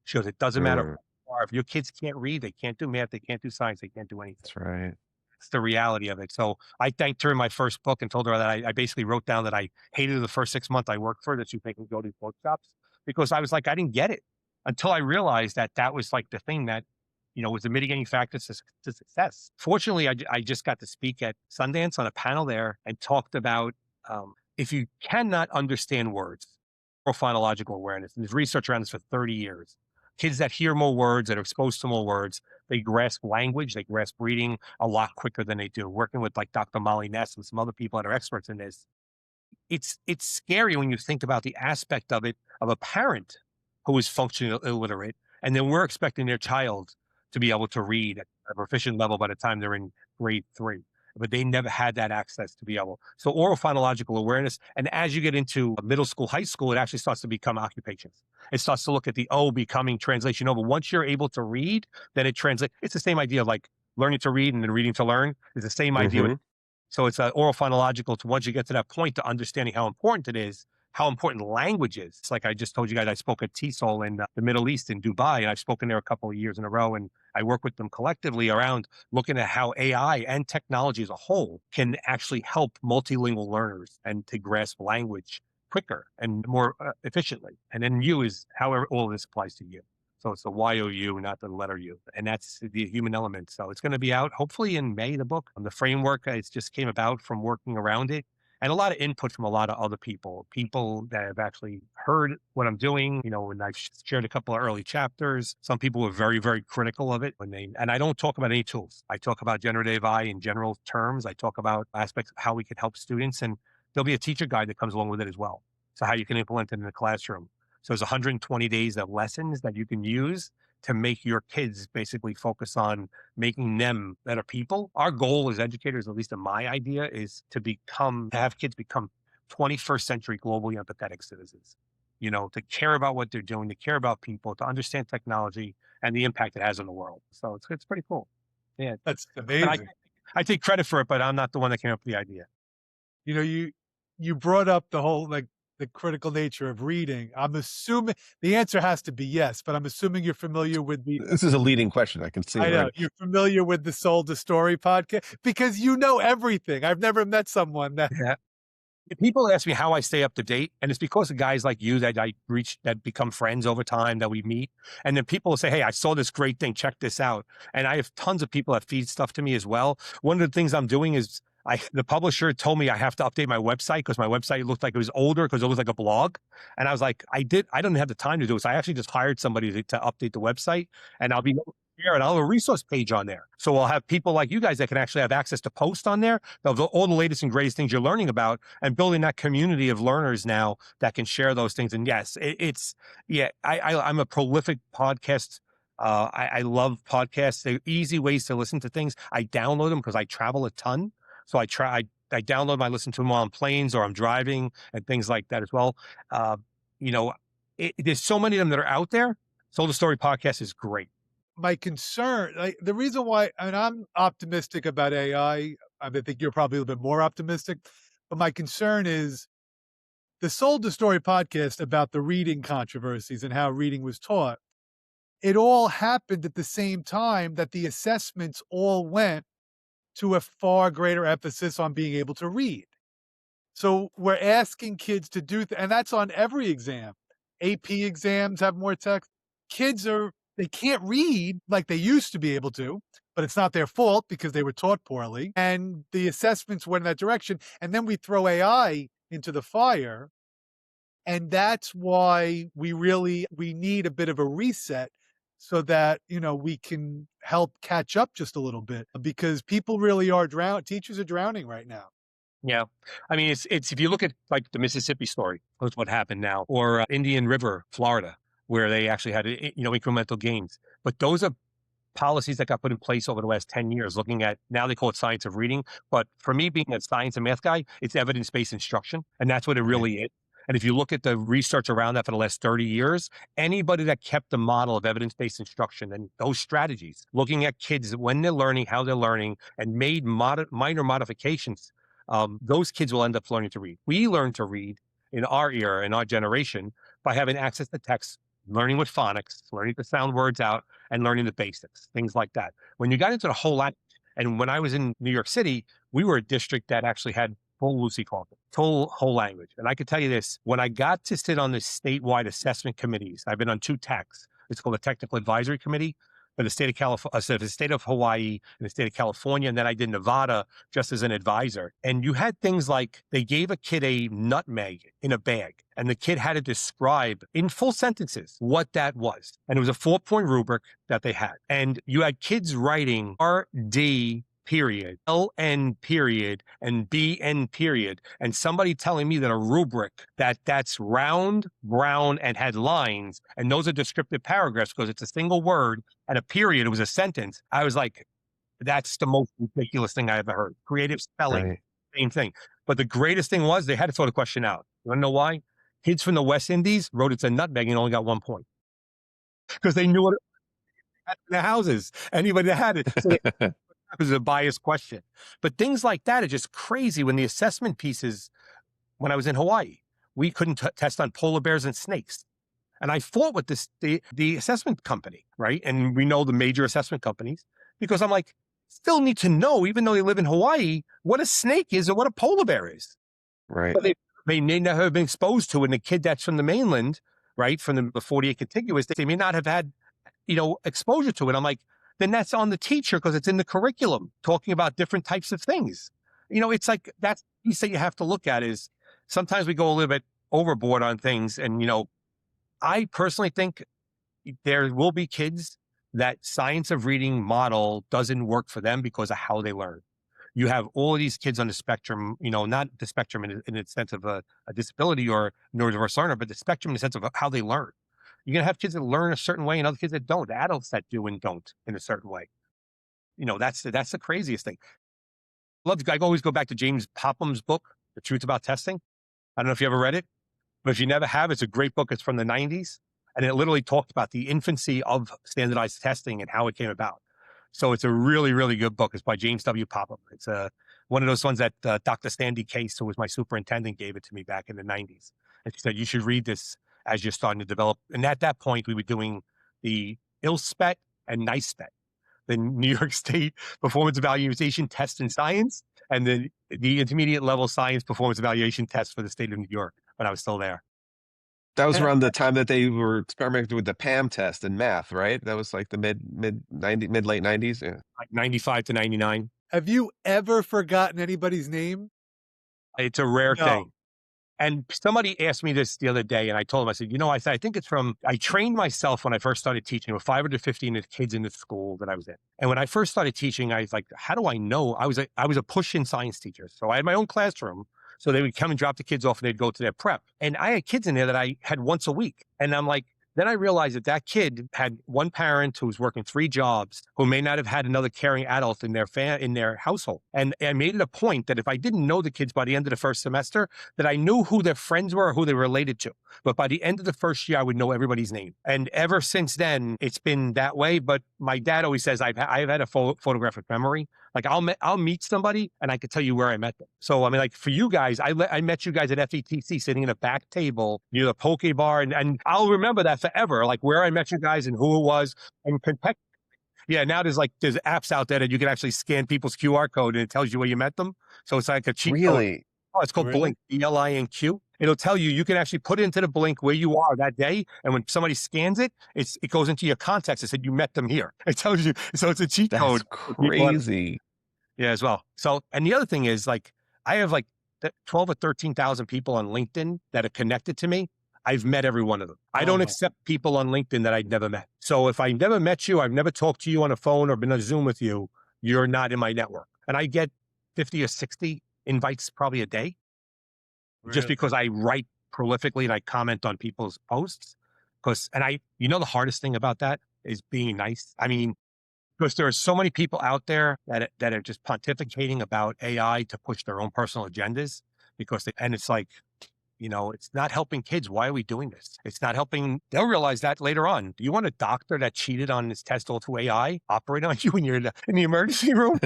She goes, it doesn't matter
Mm,
what you are. If your kids can't read, they can't do math, they can't do science, they can't do anything.
that's right.
It's the reality of it. So I thanked her in my first book and told her that I basically wrote down that I hated her the first 6 months I worked for her, that she was making me go to these workshops, because I was like, I didn't get it until I realized that that was like the thing that, was the mitigating factor to success. Fortunately, I just got to speak at Sundance on a panel there and talked about if you cannot understand words, or phonological awareness, and there's research around this for 30 years. Kids that hear more words, that are exposed to more words, they grasp language, they grasp reading a lot quicker than they do. Working with like Dr. Molly Ness and some other people that are experts in this, it's scary when you think about the aspect of it, of a parent who is functionally illiterate, and then we're expecting their child to be able to read at a proficient level by the time they're in grade 3. But they never had that access to be able. So oral phonological awareness, and as you get into middle school, high school, it actually starts to become occupations. It starts to look at the O becoming translation over. Once you're able to read, then it translates. It's the same idea of like learning to read and then reading to learn. It's the same idea.
Hmm.
So it's oral phonological to, once you get to that point, to understanding how important it is, how important language is. It's like I just told you guys, I spoke at TESOL in the Middle East in Dubai, and I've spoken there a couple of years in a row. And I work with them collectively around looking at how AI and technology as a whole can actually help multilingual learners and to grasp language quicker and more efficiently. And then U is how all of this applies to you. So it's the YOU, not the letter U. And that's the human element. So it's going to be out hopefully in May, the book. The framework, it just came about from working around it. and a lot of input from a lot of other people that have actually heard what I'm doing. When I've shared a couple of early chapters, some people were very, very critical of it and I don't talk about any tools. I talk about generative AI in general terms. I talk about aspects of how we can help students, and there'll be a teacher guide that comes along with it as well. So how you can implement it in the classroom. So there's 120 days of lessons that you can use to make your kids basically focus on making them better people. Our goal as educators, at least in my idea, is to have kids become 21st century globally empathetic citizens. To care about what they're doing, to care about people, to understand technology and the impact it has on the world. So it's pretty cool. Yeah.
That's
But
amazing.
I take credit for it, but I'm not the one that came up with the idea.
You brought up the whole the critical nature of reading. I'm assuming the answer has to be yes, but I'm assuming you're familiar with
This is a leading question. I can see
I
it
know
already.
you're familiar with the Soul to Story podcast because you know everything. I've never met someone that
Yeah. People ask me how I stay up to date, and it's because of guys like you that I reach that become friends over time that we meet. And then people will say, "Hey, I saw this great thing. Check this out." And I have tons of people that feed stuff to me as well. One of the things I'm doing is the publisher told me I have to update my website because my website looked like it was older because it was like a blog. And I was like, I don't have the time to do it. So I actually just hired somebody to update the website, and I'll have a resource page on there. So I'll have people like you guys that can actually have access to post on there of all the latest and greatest things you're learning about, and building that community of learners now that can share those things. And yes, I'm a prolific podcast. I love podcasts. They're easy ways to listen to things. I download them because I travel a ton. So I download them, I listen to them while I'm planes or I'm driving and things like that as well. There's so many of them that are out there. Soul to Story podcast is great.
my concern, the reason why, and I'm optimistic about AI. I think you're probably a little bit more optimistic, but my concern is the Soul to Story podcast about the reading controversies and how reading was taught. It all happened at the same time that the assessments all went to a far greater emphasis on being able to read. So we're asking kids to do, and that's on every exam. AP exams have more text. They can't read like they used to be able to, but it's not their fault because they were taught poorly. And the assessments went in that direction. And then we throw AI into the fire. And that's why we need a bit of a reset so that, we can help catch up just a little bit because people really are drowning. Teachers are drowning right now.
Yeah. I mean, it's if you look at like the Mississippi story, that's what happened now, or Indian River, Florida, where they actually had, incremental gains. But those are policies that got put in place over the last 10 years, looking at, now they call it science of reading. But for me, being a science and math guy, it's evidence-based instruction. And that's what it really is. And if you look at the research around that for the last 30 years, anybody that kept the model of evidence-based instruction and those strategies, looking at kids when they're learning, how they're learning, and made minor modifications, those kids will end up learning to read. We learn to read in our era, in our generation, by having access to text, learning with phonics, learning to sound words out, and learning the basics, things like that. When you got into the whole language, and when I was in New York City, we were a district that actually had full Lucy Calkin, full whole language. And I could tell you this, when I got to sit on the statewide assessment committees, I've been on 2 TACs. It's called the Technical Advisory Committee for the state of California, the state of Hawaii and the state of California. And then I did Nevada just as an advisor. And you had things like they gave a kid a nutmeg in a bag and the kid had to describe in full sentences what that was. And it was a 4-point rubric that they had. And you had kids writing RD period, LN period, and BN period. And somebody telling me that a rubric that's round, brown, and had lines, and those are descriptive paragraphs because it's a single word, and a period, it was a sentence. I was like, that's the most ridiculous thing I ever heard. Creative spelling, same thing. But the greatest thing was they had to throw the question out. You want to know why? Kids from the West Indies wrote it's a nutmeg and only got 1 point. Because they knew what it had in their houses. Anybody that had it. So it was a biased question. But things like that are just crazy when the assessment pieces, when I was in Hawaii, we couldn't test on polar bears and snakes. And I fought with the assessment company, right? And we know the major assessment companies because I'm like, still need to know, even though they live in Hawaii, what a snake is and what a polar bear is.
Right.
But they may never have been exposed to it. And the kid that's from the mainland, right, from the 48 contiguous, they may not have had, exposure to it. I'm like, then that's on the teacher because it's in the curriculum, talking about different types of things. It's like that's the piece that you have to look at is sometimes we go a little bit overboard on things. And, I personally think there will be kids that science of reading model doesn't work for them because of how they learn. You have all of these kids on the spectrum, not the spectrum in the sense of a disability or neurodiverse learner, but the spectrum in the sense of how they learn. You're going to have kids that learn a certain way and other kids that don't, adults that do and don't in a certain way. That's the craziest thing. I always go back to James Popham's book, The Truth About Testing. I don't know if you ever read it, but if you never have, it's a great book. It's from the 90s. And it literally talked about the infancy of standardized testing and how it came about. So it's a really, really good book. It's by James W. Popham. It's one of those ones that Dr. Stanley Case, who was my superintendent, gave it to me back in the 90s. And she said, you should read this as you're starting to develop. And at that point, we were doing the ILSPET and NICEPET, the New York State Performance Evaluation Test in Science, and the intermediate level science performance evaluation test for the state of New York when I was still there.
That was around the time that they were experimenting with the PAM test in math, right? That was like the mid late 90s. Yeah.
Like 95 to 99.
Have you ever forgotten anybody's name?
It's a rare
No.
thing. And somebody asked me this the other day, and I told him, I said, I think it's I trained myself when I first started teaching with 515 kids in the school that I was in. And when I first started teaching, I was like, how do I know? I was a push-in science teacher. So I had my own classroom. So they would come and drop the kids off and they'd go to their prep. And I had kids in there that I had once a week. And I'm like, then I realized that kid had one parent who was working 3 jobs, who may not have had another caring adult in their household. And I made it a point that if I didn't know the kids by the end of the first semester, that I knew who their friends were or who they were related to. But by the end of the first year, I would know everybody's name. And ever since then, it's been that way. But my dad always says I've had a photographic memory. Like I'll meet somebody and I could tell you where I met them. So, I mean, like for you guys, I met you guys at FETC sitting in a back table near the poke bar. And I'll remember that forever, like where I met you guys and who it was. And yeah, now there's apps out there that you can actually scan people's QR code and it tells you where you met them. So it's like a cheat code.
Really?
Oh, it's called Blink, BLINQ. It'll tell you can actually put it into the Blink where you are that day. And when somebody scans it, it goes into your contacts. It said you met them here. It tells you. So it's a cheat code.
That's crazy.
Yeah, as well. So, and the other thing is I have 12 or 13,000 people on LinkedIn that are connected to me. I've met every one of them. I don't accept people on LinkedIn that I'd never met. So if I never met you, I've never talked to you on a phone or been on Zoom with you, you're not in my network. And I get 50 or 60 invites probably a day. Really? Just because I write prolifically and I comment on people's posts. The hardest thing about that is being nice. I mean, because there are so many people out there that are just pontificating about AI to push their own personal agendas and it's like, it's not helping kids. Why are we doing this? It's not helping. They'll realize that later on. Do you want a doctor that cheated on his test all through AI operate on you when you're in the emergency room?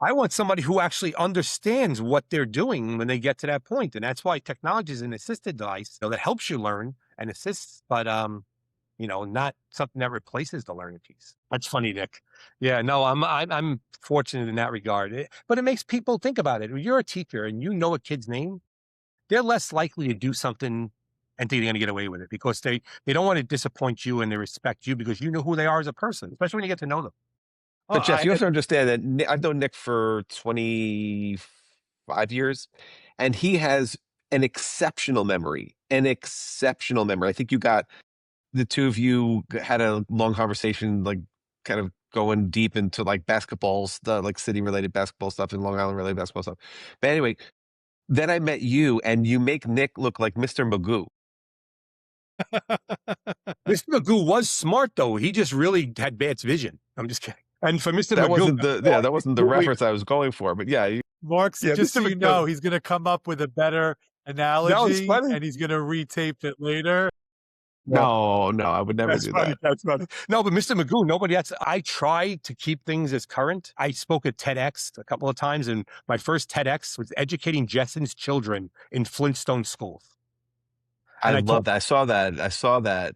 I want somebody who actually understands what they're doing when they get to that point. And that's why technology is an assisted device that helps you learn and assists, but not something that replaces the learning piece. That's funny, Nick. Yeah, no, I'm fortunate in that regard. But it makes people think about it. When you're a teacher and you know a kid's name, they're less likely to do something and think they're going to get away with it because they don't want to disappoint you and they respect you because you know who they are as a person, especially when you get to know them.
But Jeff, you have to understand that I've known Nick for 25 years, and he has an exceptional memory. I think the two of you had a long conversation, kind of going deep into basketballs, the city-related basketball stuff and Long Island-related basketball stuff. But anyway, then I met you, and you make Nick look like Mr. Magoo.
Mr. Magoo was smart, though. He just really had bad vision. I'm just kidding. And for Mr. Magoo,
that wasn't the reference I was going for. But yeah,
Mark, just so you know, he's going to come up with a better analogy, and he's going to retape it later.
No, I would never do that.
That's funny. No, but Mr. Magoo, I try to keep things as current. I spoke at TEDx a couple of times, and my first TEDx was educating Jetson's children in Flintstone schools.
I love that. I saw that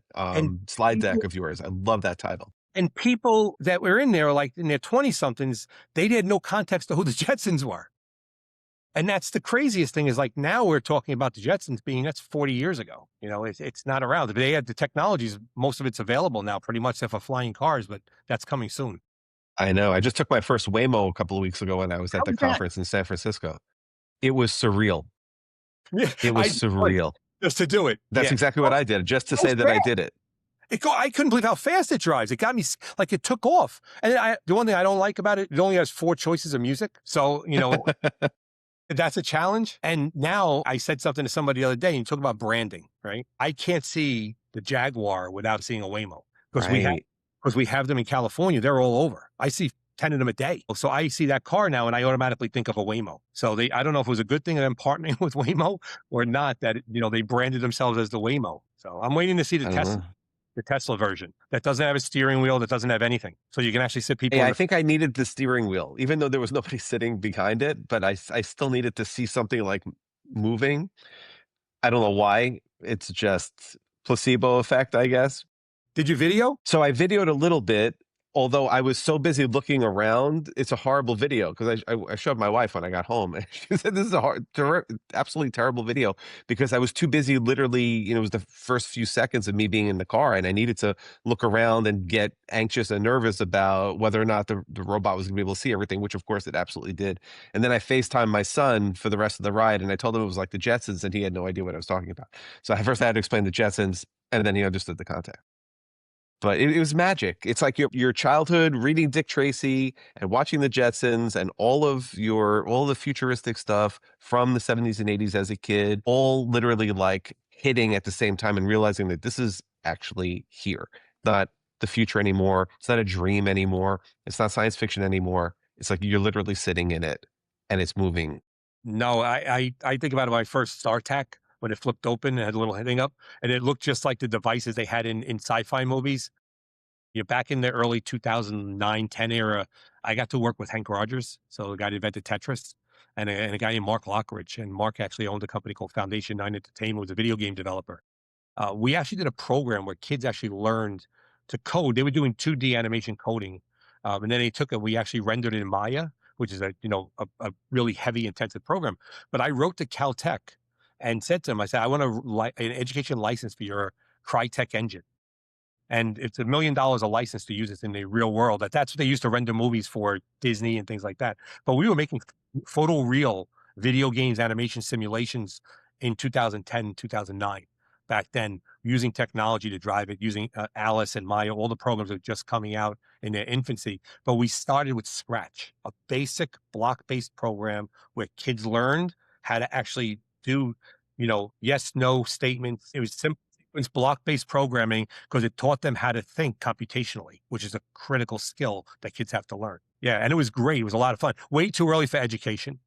slide deck of yours. I love that title.
And people that were in there, in their 20-somethings, they had no context to who the Jetsons were. And that's the craziest thing is now we're talking about the Jetsons that's 40 years ago. It's not around. They had the technologies. Most of it's available now, pretty much, except for flying cars, but that's coming soon.
I know. I just took my first Waymo a couple of weeks ago when I was
How
at the
was that?
conference in San Francisco. It was surreal.
Yeah,
It was
I did once
surreal.
just to do it.
That's
Yeah.
exactly what I did, just to
So
say that I
fast.
did it.
I couldn't believe how fast it drives. It got me like it took off. And then the one thing I don't like about it, it only has 4 choices of music. So, that's a challenge. And now I said something to somebody the other day and you talk about branding, right? I can't see the Jaguar without seeing a Waymo because
Right.
we have them in California. They're all over. I see 10 of them a day. So I see that car now and I automatically think of a Waymo. So I don't know if it was a good thing of them partnering with Waymo or not that, they branded themselves as the Waymo. So I'm waiting to see
I don't know.
the Tesla version that doesn't have a steering wheel, that doesn't have anything. So you can actually sit people
Hey,
in
I
the,
think I needed the steering wheel, even though there was nobody sitting behind it, but I still needed to see something like moving. I don't know why. It's just placebo effect, I guess.
did you video?
So I videoed a little bit, although I was so busy looking around. It's a horrible video because I showed my wife when I got home, and she said, "This is a absolutely terrible video," because I was too busy. Literally, it was the first few seconds of me being in the car, and I needed to look around and get anxious and nervous about whether or not the robot was going to be able to see everything, which of course it absolutely did. And then I FaceTimed my son for the rest of the ride, and I told him it was like the Jetsons, and he had no idea what I was talking about. So I first had to explain the Jetsons, and then he understood the context. But it was magic. It's like your childhood reading Dick Tracy and watching the Jetsons and all the futuristic stuff from the 70s and 80s as a kid, all literally like hitting at the same time and realizing that this is actually here. Not the future anymore. It's not a dream anymore. It's not science fiction anymore. It's like you're literally sitting in it and it's moving.
No, I think about my first StarTAC when it flipped open and had a little thing up, and it looked just like the devices they had in sci-fi movies. Back in the early 2009, 10 era, I got to work with Hank Rogers, so the guy that invented Tetris, and a guy named Marc Lockridge. And Mark actually owned a company called Foundation 9 Entertainment, was a video game developer. We actually did a program where kids actually learned to code. They were doing 2D animation coding, and then they took it. We actually rendered it in Maya, which is a really heavy, intensive program. But I wrote to Caltech and said to them, I said, I want an education license for your Crytek engine. And it's $1 million a license to use this in the real world. That's what they used to render movies for Disney and things like that. But we were making photoreal video games, animation simulations in 2010, 2009. Back then, using technology to drive it, using Alice and Maya, all the programs are just coming out in their infancy. But we started with Scratch, a basic block-based program where kids learned how to actually do, yes, no statements. It was simple block-based programming because it taught them how to think computationally, which is a critical skill that kids have to learn. Yeah, and it was great. It was a lot of fun. Way too early for education.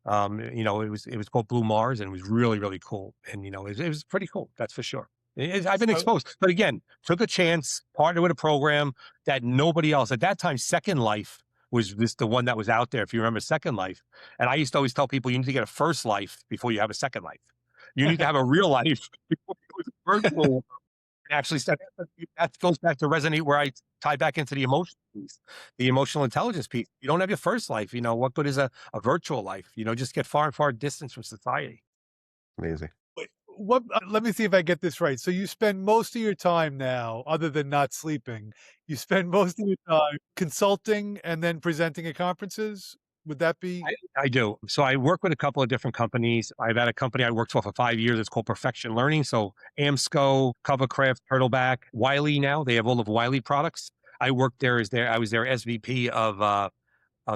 It was called Blue Mars, and it was really, really cool. And it was pretty cool. That's for sure. I've been
So
exposed, but again, took a chance, partnered with a program that nobody else at that time. Second Life was the one that was out there. If you remember Second Life, and I used to always tell people you need to get a first life before you have a second life. You need to have a real life before you go to virtual. Actually, that goes back to resonate where I tie back into the emotional piece, the emotional intelligence piece. You don't have your first life. What good is a virtual life? Just get far and far distance from society.
Amazing.
wait, what? Let me see if I get this right. So you spend most of your time now, other than not sleeping, you spend most of your time consulting and then presenting at conferences. Would that be?
I do. So I work with a couple of different companies. I've had a company I worked for 5 years. It's called Perfection Learning. So AMSCO, Covercraft, Turtleback, Wiley now. They have all of Wiley products. I worked there I was their SVP of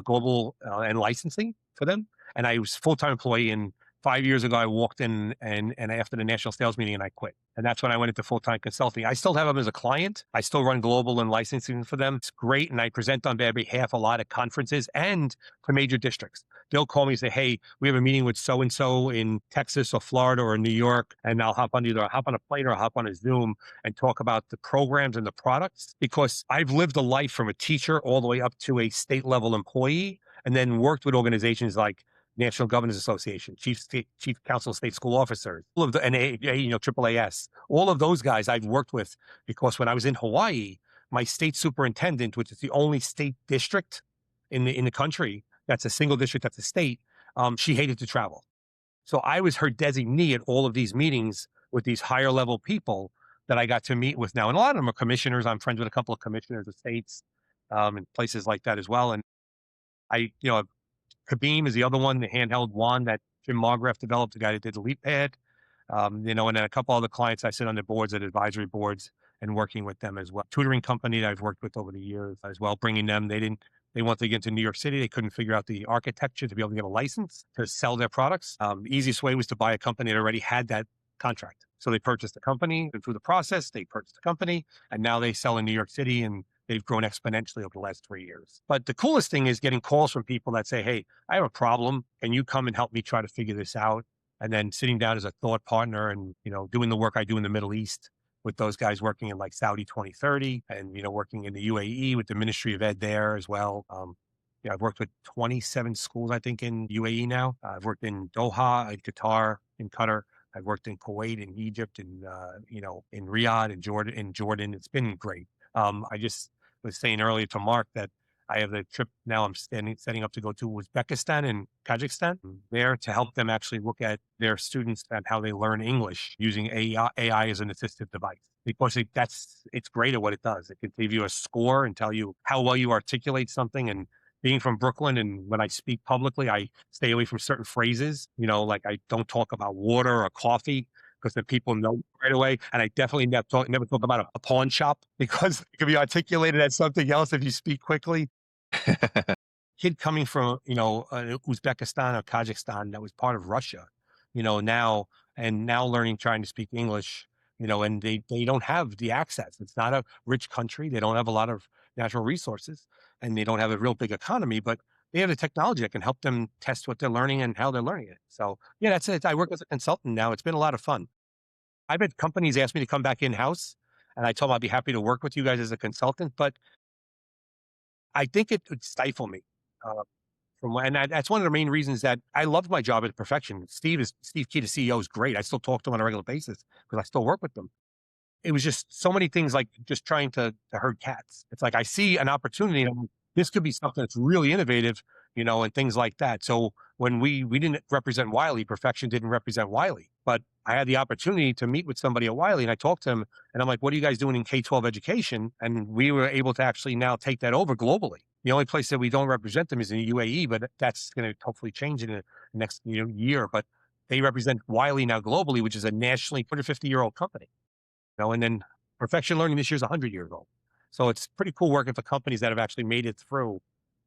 global and licensing for them. And I was full-time employee. And 5 years ago, I walked in and after the national sales meeting and I quit. And that's when I went into full-time consulting. I still have them as a client. I still run global and licensing for them. It's great. And I present on their behalf a lot at conferences and for major districts. They'll call me and say, hey, we have a meeting with so-and-so in Texas or Florida or New York. And I'll hop on a plane or I'll hop on a Zoom and talk about the programs and the products because I've lived a life from a teacher all the way up to a state level employee and then worked with organizations like National Governors Association, Chief Council of State School Officers, all of the AAAS, all of those guys I've worked with because when I was in Hawaii, my state superintendent, which is the only state district in the country that's a single district, that's a state, she hated to travel. So I was her designee at all of these meetings with these higher level people that I got to meet with now. And a lot of them are commissioners. I'm friends with a couple of commissioners of states. and places like that as well. And Kibeam is the other one, the handheld wand that Jim Margraf developed, the guy that did the Leap Pad. And then a couple other clients I sit on the boards at advisory boards and working with them as well. Tutoring company that I've worked with over the years as well, bringing them. They wanted to get into New York City. They couldn't figure out the architecture to be able to get a license to sell their products. The easiest way was to buy a company that already had that contract. So they purchased the company, and through the process, they purchased the company, and now they sell in New York City, and they've grown exponentially over the last 3 years. But the coolest thing is getting calls from people that say, hey, I have a problem. Can you come and help me try to figure this out? And then sitting down as a thought partner and, doing the work I do in the Middle East with those guys working in like Saudi 2030 and, working in the UAE with the Ministry of Ed there as well. I've worked with 27 schools, I think, in UAE now. I've worked in Doha, in Qatar. I've worked in Kuwait, in Egypt, and, in Riyadh, in Jordan. It's been great. I just was saying earlier to Marc that I have a trip now I'm setting up to go to Uzbekistan and Kazakhstan there to help them actually look at their students and how they learn English using AI as an assistive device. Because it's great at what it does. It can give you a score and tell you how well you articulate something. And being from Brooklyn, and when I speak publicly, I stay away from certain phrases, like I don't talk about water or coffee because the people know right away. And I definitely never talk about a pawn shop because it can be articulated as something else if you speak quickly. Kid coming from, Uzbekistan or Kazakhstan that was part of Russia, now learning, trying to speak English, and they don't have the access. It's not a rich country. They don't have a lot of natural resources and they don't have a real big economy, but they have the technology that can help them test what they're learning and how they're learning it. So yeah, that's it. I work as a consultant now. It's been a lot of fun. I've had companies ask me to come back in-house and I told them I'd be happy to work with you guys as a consultant, but I think it would stifle me. That's one of the main reasons that I loved my job at Perfection. Steve Key, the CEO, is great. I still talk to him on a regular basis because I still work with them. It was just so many things like just trying to herd cats. It's like I see an opportunity and this could be something that's really innovative, and things like that. So when we didn't represent Wiley, Perfection didn't represent Wiley, but I had the opportunity to meet with somebody at Wiley and I talked to him and I'm like, what are you guys doing in K-12 education? And we were able to actually now take that over globally. The only place that we don't represent them is in the UAE, but that's going to hopefully change in the next year. But they represent Wiley now globally, which is a nationally 150-year-old company. And then Perfection Learning this year is 100 years old. So it's pretty cool working for companies that have actually made it through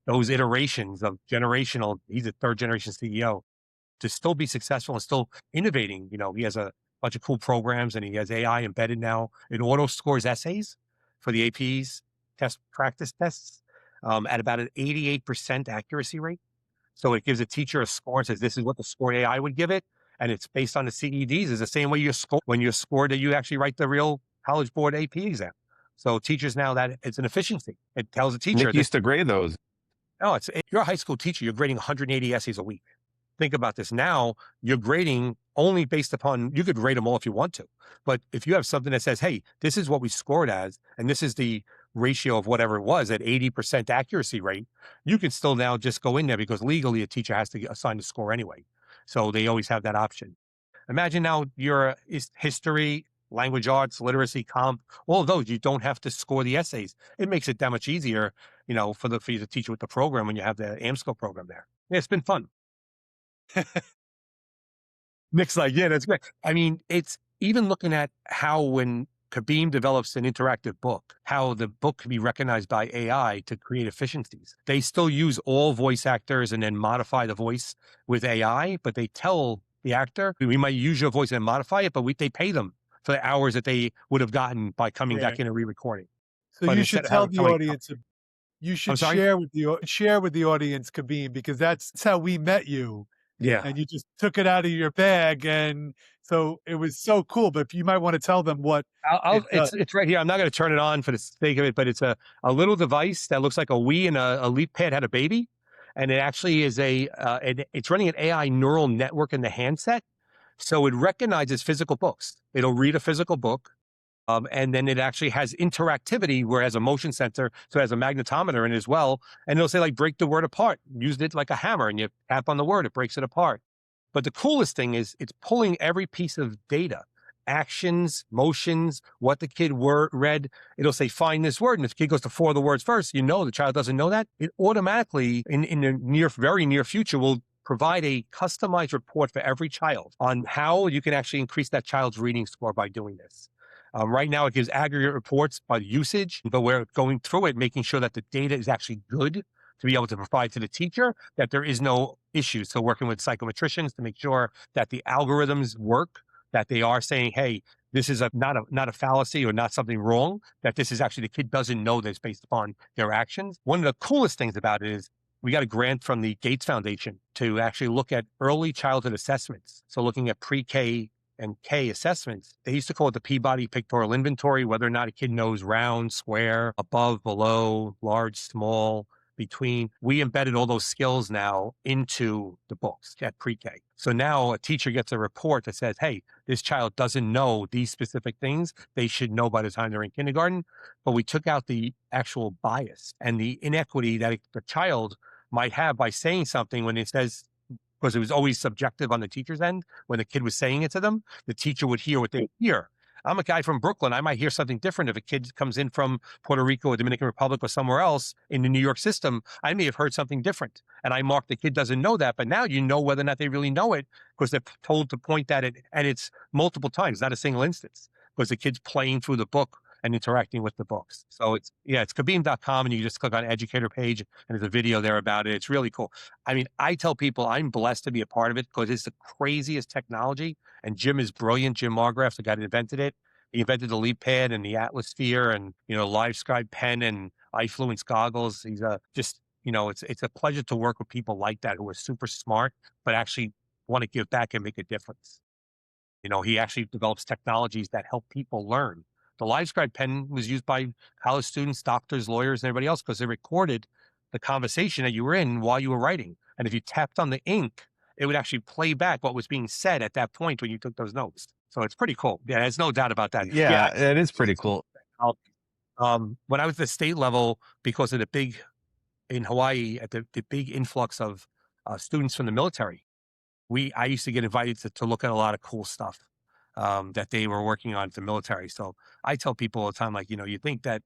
those iterations of generational. He's a third generation CEO to still be successful and still innovating. He has a bunch of cool programs and he has AI embedded now. It auto scores essays for the APs, practice tests at about an 88% accuracy rate. So it gives a teacher a score and says, this is what the score AI would give it. And it's based on the CEDs. Is the same way you score when you score that you actually write the real College Board AP exam. So teachers now, that it's an efficiency. It tells the teacher.
Nick used to grade those.
No, you're a high school teacher. You're grading 180 essays a week. Think about this. Now you're grading only based upon, you could grade them all if you want to. But if you have something that says, hey, this is what we scored as, and this is the ratio of whatever it was at 80% accuracy rate, you can still now just go in there because legally a teacher has to assign the score anyway. So they always have that option. Imagine now your history, language arts, literacy, comp, all of those, you don't have to score the essays. It makes it that much easier, for you to teach with the program when you have the AMSCO program there. Yeah, it's been fun. Nick's like, yeah, that's great. I mean, it's even looking at how when Kibeam develops an interactive book, how the book can be recognized by AI to create efficiencies. They still use all voice actors and then modify the voice with AI, but they tell the actor, we might use your voice and modify it, but they pay them for the hours that they would have gotten by coming back in and re-recording.
So
but
you should tell the audience, you should share with the audience Kibeam, because that's how we met you.
Yeah.
And you just took it out of your bag. And so it was so cool. But if you might want to tell them what
it's right here. I'm not going to turn it on for the sake of it, but it's a little device that looks like a Wii and a Leap Pad had a baby. And it actually is it's running an AI neural network in the handset. So it recognizes physical books. It'll read a physical book. And then it actually has interactivity where it has a motion sensor. So it has a magnetometer in it as well. And it'll say like, break the word apart. Use it like a hammer and you tap on the word, it breaks it apart. But the coolest thing is it's pulling every piece of data actions, motions, what the kid read. It'll say, find this word. And if the kid goes to 4 of the words first, the child doesn't know that. It automatically, in the very near future, will provide a customized report for every child on how you can actually increase that child's reading score by doing this. Right now, it gives aggregate reports by usage, but we're going through it, making sure that the data is actually good to be able to provide to the teacher, that there is no issues. So working with psychometricians to make sure that the algorithms work, that they are saying, hey, this is not a fallacy or not something wrong, that this is actually the kid doesn't know this based upon their actions. One of the coolest things about it is we got a grant from the Gates Foundation to actually look at early childhood assessments. So looking at pre-K and K assessments, they used to call it the Peabody Pictorial Inventory, whether or not a kid knows round, square, above, below, large, small, between. We embedded all those skills now into the books at pre-K. So now a teacher gets a report that says, hey, this child doesn't know these specific things they should know by the time they're in kindergarten. But we took out the actual bias and the inequity that the child might have by saying something when it says, because it was always subjective on the teacher's end. When the kid was saying it to them, the teacher would hear what they hear. I'm a guy from Brooklyn. I might hear something different if a kid comes in from Puerto Rico or Dominican Republic or somewhere else in the New York system. I may have heard something different. And I mark the kid doesn't know that, but now you know whether or not they really know it because they're told to point at it. And it's multiple times, not a single instance, because the kid's playing through the book and interacting with the books. So it's Kibeam.com, and you just click on educator page and there's a video there about it. It's really cool. I mean, I tell people I'm blessed to be a part of it because it's the craziest technology. And Jim is brilliant. Jim Margraff's the guy that invented it. He invented the LeapPad and the Atmosphere and, LiveScribe pen and iFluence goggles. He's it's a pleasure to work with people like that who are super smart, but actually want to give back and make a difference. He actually develops technologies that help people learn. The LiveScribe pen was used by college students, doctors, lawyers, and everybody else because they recorded the conversation that you were in while you were writing. And if you tapped on the ink, it would actually play back what was being said at that point when you took those notes. So it's pretty cool. Yeah, there's no doubt about that.
Yeah, it is pretty cool.
When I was at the state level, because of in Hawaii, at the big influx of students from the military, I used to get invited to look at a lot of cool stuff that they were working on for the military. So I tell people all the time, you think that,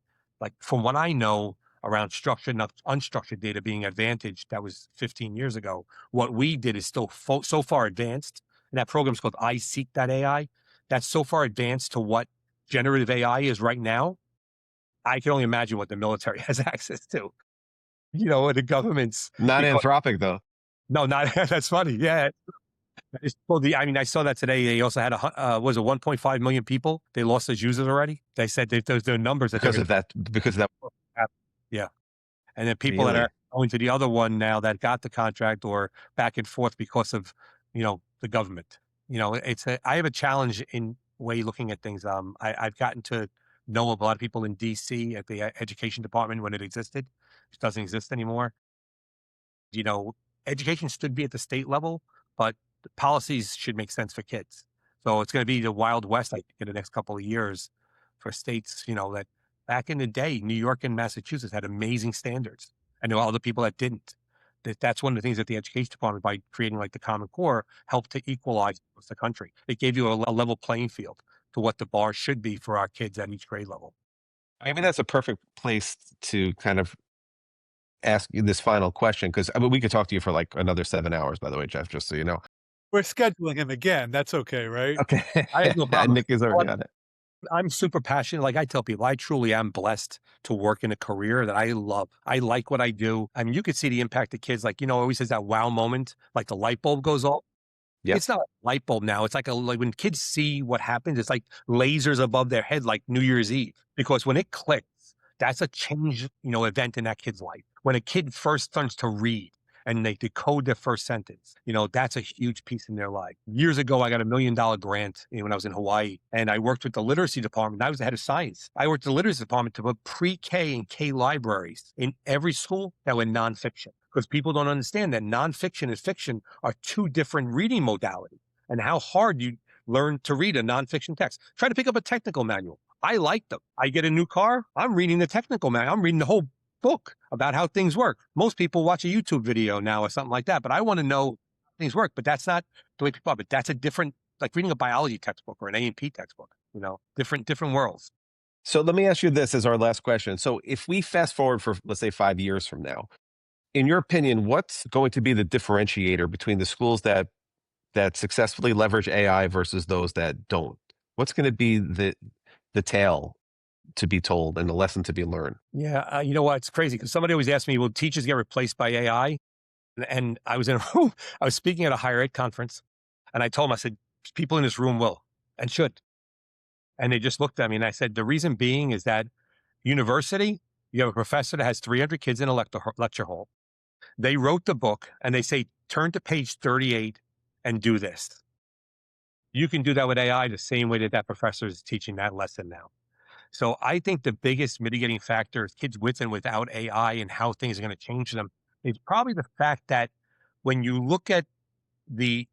from what I know around structured and unstructured data being advantaged, that was 15 years ago. What we did is still so far advanced. And that program is called iSeek.ai. That's so far advanced to what generative AI is right now. I can only imagine what the military has access to. The government's
not Anthropic though.
No, not that's funny. Yeah. I saw that today. They also had 1.5 million people. They lost as users already. They said their numbers
because of that.
Yeah, and then people that are going to the other one now that got the contract or back and forth because of the government. I have a challenge in way looking at things. I've gotten to know a lot of people in DC at the education department when it existed. It doesn't exist anymore. Education should be at the state level, but the policies should make sense for kids. So it's going to be the Wild West, I think, in the next couple of years for states, that back in the day, New York and Massachusetts had amazing standards. And there were other people that didn't. That's one of the things that the education department, by creating the Common Core, helped to equalize the country. It gave you a level playing field to what the bar should be for our kids at each grade level.
Maybe that's a perfect place to kind of ask you this final question, because we could talk to you for another 7 hours, by the way, Jeff, just so you know.
We're scheduling him again. That's okay, right?
Okay.
I have no problem.
Nick is already on it.
I'm super passionate. Like I tell people, I truly am blessed to work in a career that I love. I like what I do. I mean, you could see the impact of kids. Always says that wow moment, like the light bulb goes off. Yep. It's not a light bulb now. It's like when kids see what happens, it's like lasers above their head, like New Year's Eve. Because when it clicks, that's a change, event in that kid's life. When a kid first starts to read and they decode their first sentence, that's a huge piece in their life. Years ago, I got $1 million grant when I was in Hawaii, and I worked with the literacy department. I was the head of science. I worked with the literacy department to put pre-K and K libraries in every school that were nonfiction, because people don't understand that nonfiction and fiction are two different reading modalities, and how hard you learn to read a nonfiction text. Try to pick up a technical manual. I like them. I get a new car, I'm reading the technical manual. I'm reading the whole book about how things work. Most people watch a YouTube video now or something like that, but I want to know how things work. But that's not the way people are. But that's a different like reading a biology textbook or an A&P textbook, different worlds.
So let me ask you this as our last question. So if we fast forward for, let's say, 5 years from now, in your opinion, what's going to be the differentiator between the schools that successfully leverage AI versus those that don't? What's going to be the tale to be told and the lesson to be learned?
Yeah, you know what? It's crazy because somebody always asks me, "Will teachers get replaced by AI?" And I was in a room. I was speaking at a higher ed conference, and I told them, I said, "People in this room will and should." And they just looked at me, and I said, "The reason being is that university, you have a professor that has 300 kids in a lecture hall. They wrote the book, and they say, turn to page 38 and do this. You can do that with AI the same way that that professor is teaching that lesson now." So I think the biggest mitigating factor is kids with and without AI and how things are going to change them is probably the fact that when you look at the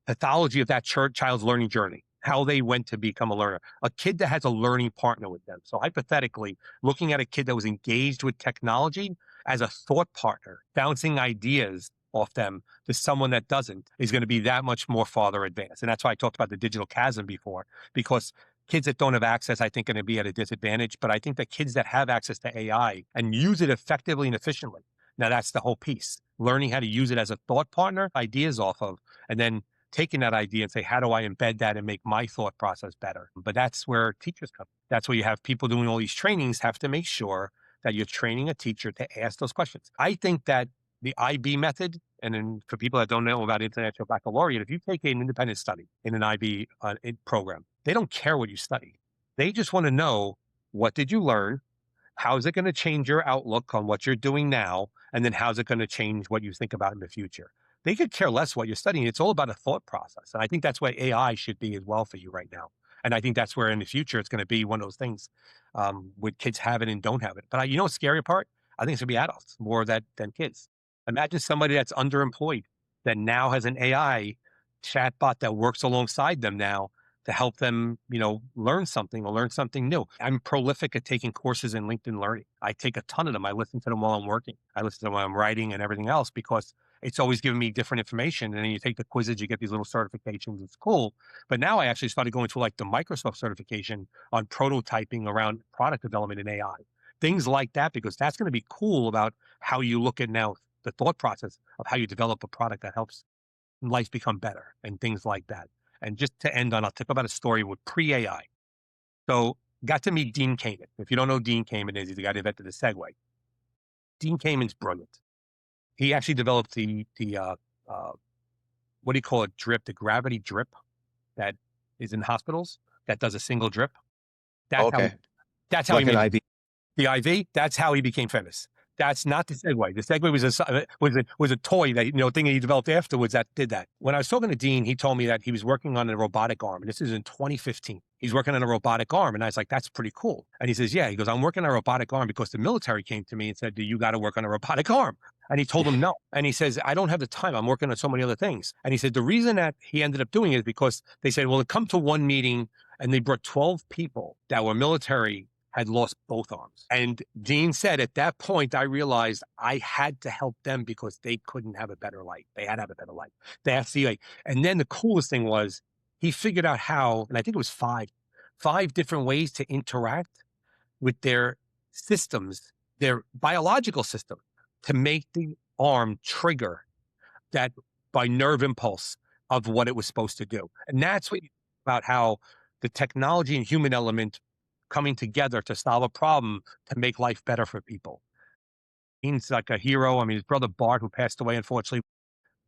pathology of that child's learning journey, how they went to become a learner, a kid that has a learning partner with them. So hypothetically, looking at a kid that was engaged with technology as a thought partner, bouncing ideas off them to someone that doesn't is going to be that much more farther advanced. And that's why I talked about the digital chasm before, because kids that don't have access, I think, are going to be at a disadvantage. But I think that kids that have access to AI and use it effectively and efficiently, now that's the whole piece. Learning how to use it as a thought partner, ideas off of, and then taking that idea and say, how do I embed that and make my thought process better? But that's where teachers come. That's where you have people doing all these trainings have to make sure that you're training a teacher to ask those questions. I think that the IB method, and then for people that don't know about International Baccalaureate, if you take an independent study in an IB program, they don't care what you study. They just want to know, what did you learn? How is it going to change your outlook on what you're doing now? And then how's it going to change what you think about in the future? They could care less what you're studying. It's all about a thought process. And I think that's what AI should be as well for you right now. And I think that's where in the future, it's going to be one of those things with kids have it and don't have it. But you know, the scary part, I think it's going to be adults more of that than kids. Imagine somebody that's underemployed that now has an AI chatbot that works alongside them now to help them, learn something or learn something new. I'm prolific at taking courses in LinkedIn Learning. I take a ton of them. I listen to them while I'm working. I listen to them while I'm writing and everything else because it's always giving me different information. And then you take the quizzes, you get these little certifications. It's cool. But now I actually started going to like the Microsoft certification on prototyping around product development in AI. Things like that, because that's going to be cool about how you look at now the thought process of how you develop a product that helps life become better and things like that. And just to end on, I'll tip about a story with pre-AI. So got to meet Dean Kamen. If you don't know who Dean Kamen is, he's the guy that invented the Segway. Dean Kamen's brilliant. He actually developed the what do you call it, drip, the gravity drip that is in hospitals that does a single drip. That's
Okay.
That's how
Like
he
an
made
IB.
the IV. That's how he became famous. That's not the Segway. The Segway was a toy that thing that he developed afterwards that did that. When I was talking to Dean, he told me that he was working on a robotic arm, and this is in 2015. He's working on a robotic arm, and I was like, "That's pretty cool." And he says, "Yeah." He goes, "I'm working on a robotic arm because the military came to me and said, 'Do you got to work on a robotic arm?'" And he told him no. And he says, "I don't have the time. I'm working on so many other things." And he said the reason that he ended up doing it is because they said, "Well, come to one meeting," and they brought 12 people that were military, had lost both arms. And Dean said, at that point, I realized I had to help them because they couldn't have a better life. They had to have a better life. They have to see, like, and then the coolest thing was he figured out how, and I think it was five different ways to interact with their systems, their biological system, to make the arm trigger that by nerve impulse of what it was supposed to do. And that's what about how the technology and human element coming together to solve a problem to make life better for people. He's like a hero. I mean, his brother Bart, who passed away, unfortunately,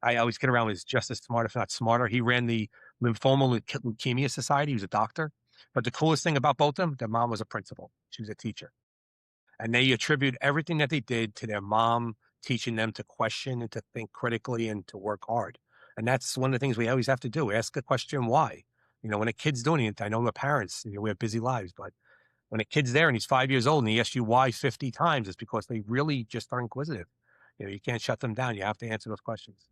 I always kid around, was just as smart, if not smarter. He ran the Lymphoma Leukemia Society. He was a doctor. But the coolest thing about both of them, their mom was a principal. She was a teacher. And they attribute everything that they did to their mom teaching them to question and to think critically and to work hard. And that's one of the things we always have to do. Ask the question, why? When a kid's doing it, I know we're parents, we have busy lives, but when a kid's there and he's 5 years old and he asks you why 50 times, it's because they really just are inquisitive. You can't shut them down. You have to answer those questions.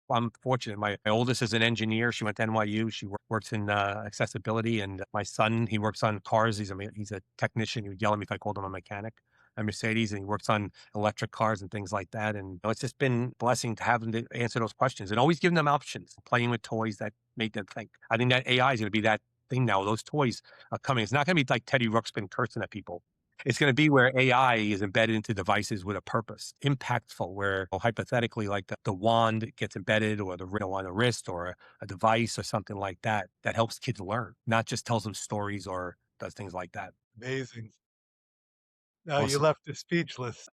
Well, I'm fortunate. My oldest is an engineer. She went to NYU. She works in accessibility. And my son, he works on cars. He's a technician. He would yell at me if I called him a mechanic. a Mercedes, and he works on electric cars and things like that. And it's just been a blessing to have them to answer those questions and always giving them options, playing with toys that make them think. I think that AI is going to be that thing now. Those toys are coming. It's not going to be like Teddy Ruxpin cursing at people. It's going to be where AI is embedded into devices with a purpose, impactful, where hypothetically, like the wand gets embedded or the on a wrist or a device or something like that, that helps kids learn, not just tells them stories or does things like that.
Amazing. Now you
Awesome.
left us speechless.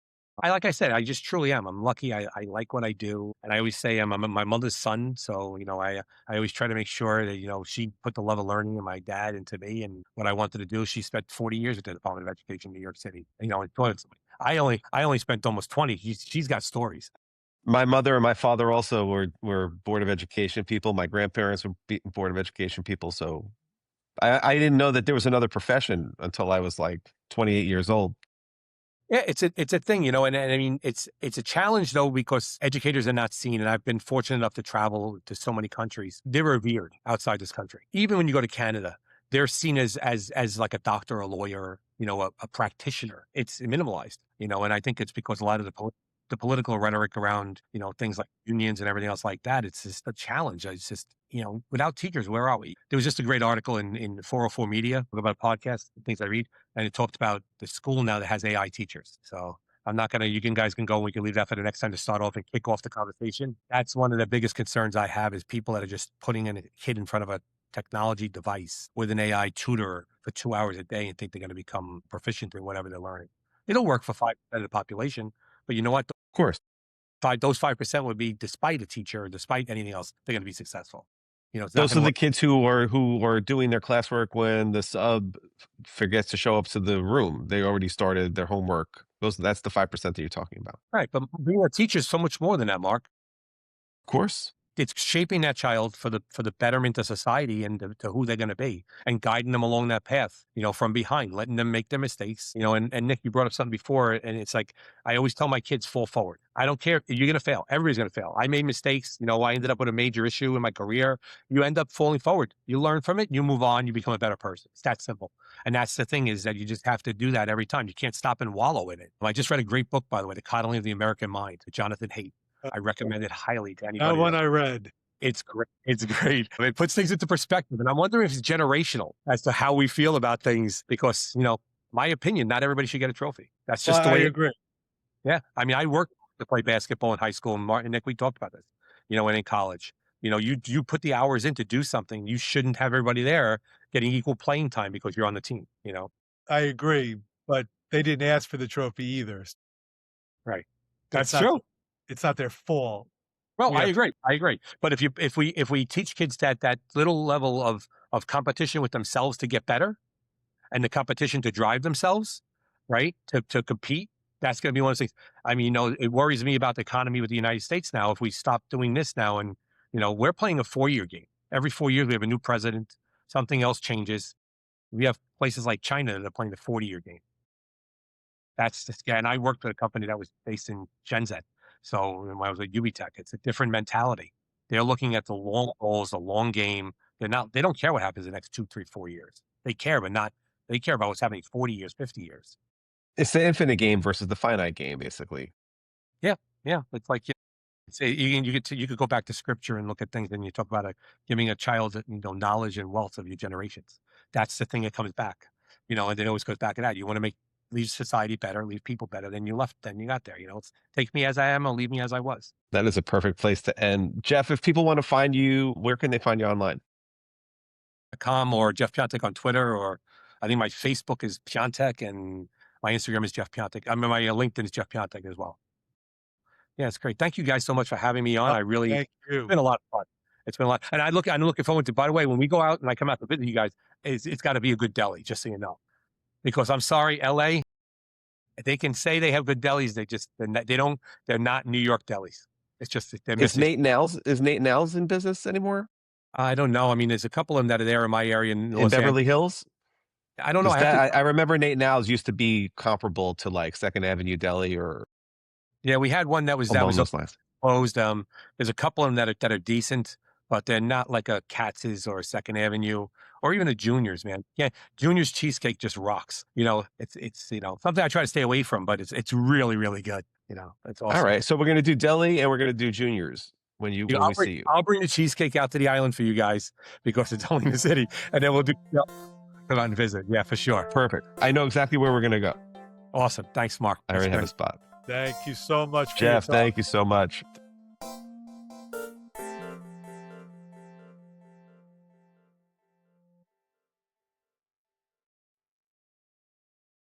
Like I said, I just truly am. I'm lucky. I like what I do. And I always say I'm my mother's son. So, I always try to make sure that, she put the love of learning in my dad into me and what I wanted to do. She spent 40 years at the Department of Education in New York City. And taught it to me. I only spent almost 20. She's got stories.
My mother and my father also were Board of Education people. My grandparents were Board of Education people. So I didn't know that there was another profession until I was like 28 years old.
Yeah, it's a thing, and I mean it's a challenge though because educators are not seen, and I've been fortunate enough to travel to so many countries. They're revered outside this country. Even when you go to Canada, they're seen as like a doctor, a lawyer, a practitioner. It's minimalized, and I think it's because a lot of the political rhetoric around things like unions and everything else like that. It's just a challenge. It's just without teachers, where are we? There was just a great article in 404 Media about podcasts, things I read, and it talked about the school now that has AI teachers. So I'm not gonna. Guys can go. We can leave that for the next time to start off and kick off the conversation. That's one of the biggest concerns I have is people that are just putting a kid in front of a technology device with an AI tutor for 2 hours a day and think they're going to become proficient in whatever they're learning. It'll work for 5% of the population, but you know what?
Of course.
Those 5% would be despite a teacher, despite anything else, they're going to be successful. It's not
Those
going
are
to
the
work.
kids who are doing their classwork when the sub forgets to show up to the room. They already started their homework. That's the 5% that you're talking about.
Right. But being a teacher is so much more than that, Mark.
Of course.
It's shaping that child for the betterment of society and to who they're going to be and guiding them along that path, from behind, letting them make their mistakes, and Nick, you brought up something before, and it's like, I always tell my kids, fall forward. I don't care. You're going to fail. Everybody's going to fail. I made mistakes. I ended up with a major issue in my career. You end up falling forward. You learn from it. You move on. You become a better person. It's that simple. And that's the thing is that you just have to do that every time. You can't stop and wallow in it. I just read a great book, by the way, The Coddling of the American Mind, with Jonathan Haidt. I recommend it highly to anybody.
That one I read.
It's great. It's great. It puts things into perspective. And I'm wondering if it's generational as to how we feel about things because, my opinion, not everybody should get a trophy. That's just the way.
I agree.
Yeah. I mean, I worked to play basketball in high school, and Martin and Nick, we talked about this, and in college. You put the hours in to do something. You shouldn't have everybody there getting equal playing time because you're on the team,
I agree, but they didn't ask for the trophy either.
Right.
That's
That's true.
It's not their fault.
Well, I agree. I agree. But if we teach kids that little level of competition with themselves to get better, and the competition to drive themselves, right, to compete, that's going to be one of those things. I mean, it worries me about the economy with the United States now. If we stop doing this now, and we're playing a 4-year game. Every 4 years we have a new president. Something else changes. We have places like China that are playing the 40-year game. That's the scare. And I worked at a company that was based in Shenzhen. So when I was at UBTech, it's a different mentality. They're looking at the long goals, the long game. They don't care what happens in the next 2, 3, 4 years. They care, but they care about what's happening 40 years, 50 years.
It's the infinite game versus the finite game, basically.
Yeah. Yeah. It's like, you could go back to scripture and look at things, and you talk about giving a child, knowledge and wealth of your generations. That's the thing that comes back, and it always goes back to that. You want to leave society better, leave people better than you got there. It's take me as I am or leave me as I was.
That is a perfect place to end. Jeff, if people want to find you, where can they find you online?
.com or Jeff Piontek on Twitter, or I think my Facebook is Piontek and my Instagram is Jeff Piontek. I mean, my LinkedIn is Jeff Piontek as well. Yeah, it's great. Thank you guys so much for having me on.
Thank you.
It's been a lot of fun. It's been a lot. And I'm looking forward to, by the way, when we go out and I come out to visit you guys, it's got to be a good deli, just so you know. Because I'm sorry, LA, they can say they have good delis. They're not New York delis. It's just, they're missing.
Is Nate Nels in business anymore?
I don't know. I mean, there's a couple of them that are there in my area in
Beverly Hills.
I don't know.
I remember Nate Nels used to be comparable to like Second Avenue Deli or.
Yeah, we had one that was closed. There's a couple of them that are decent, but they're not like a Katz's or a Second Avenue or even the juniors, man. Yeah, juniors cheesecake just rocks. It's something I try to stay away from, but it's really, really good. It's
All
awesome.
right. So we're going to do deli and we're going to do juniors when we see you.
I'll bring the cheesecake out to the island for you guys because it's only in the city, and then we'll come out and visit. Yeah, for sure.
Perfect. I know exactly where we're going to go.
Awesome. Thanks, Marc.
I already have a spot.
Thank you so much, for your
Jeff,
time.
thank you so much.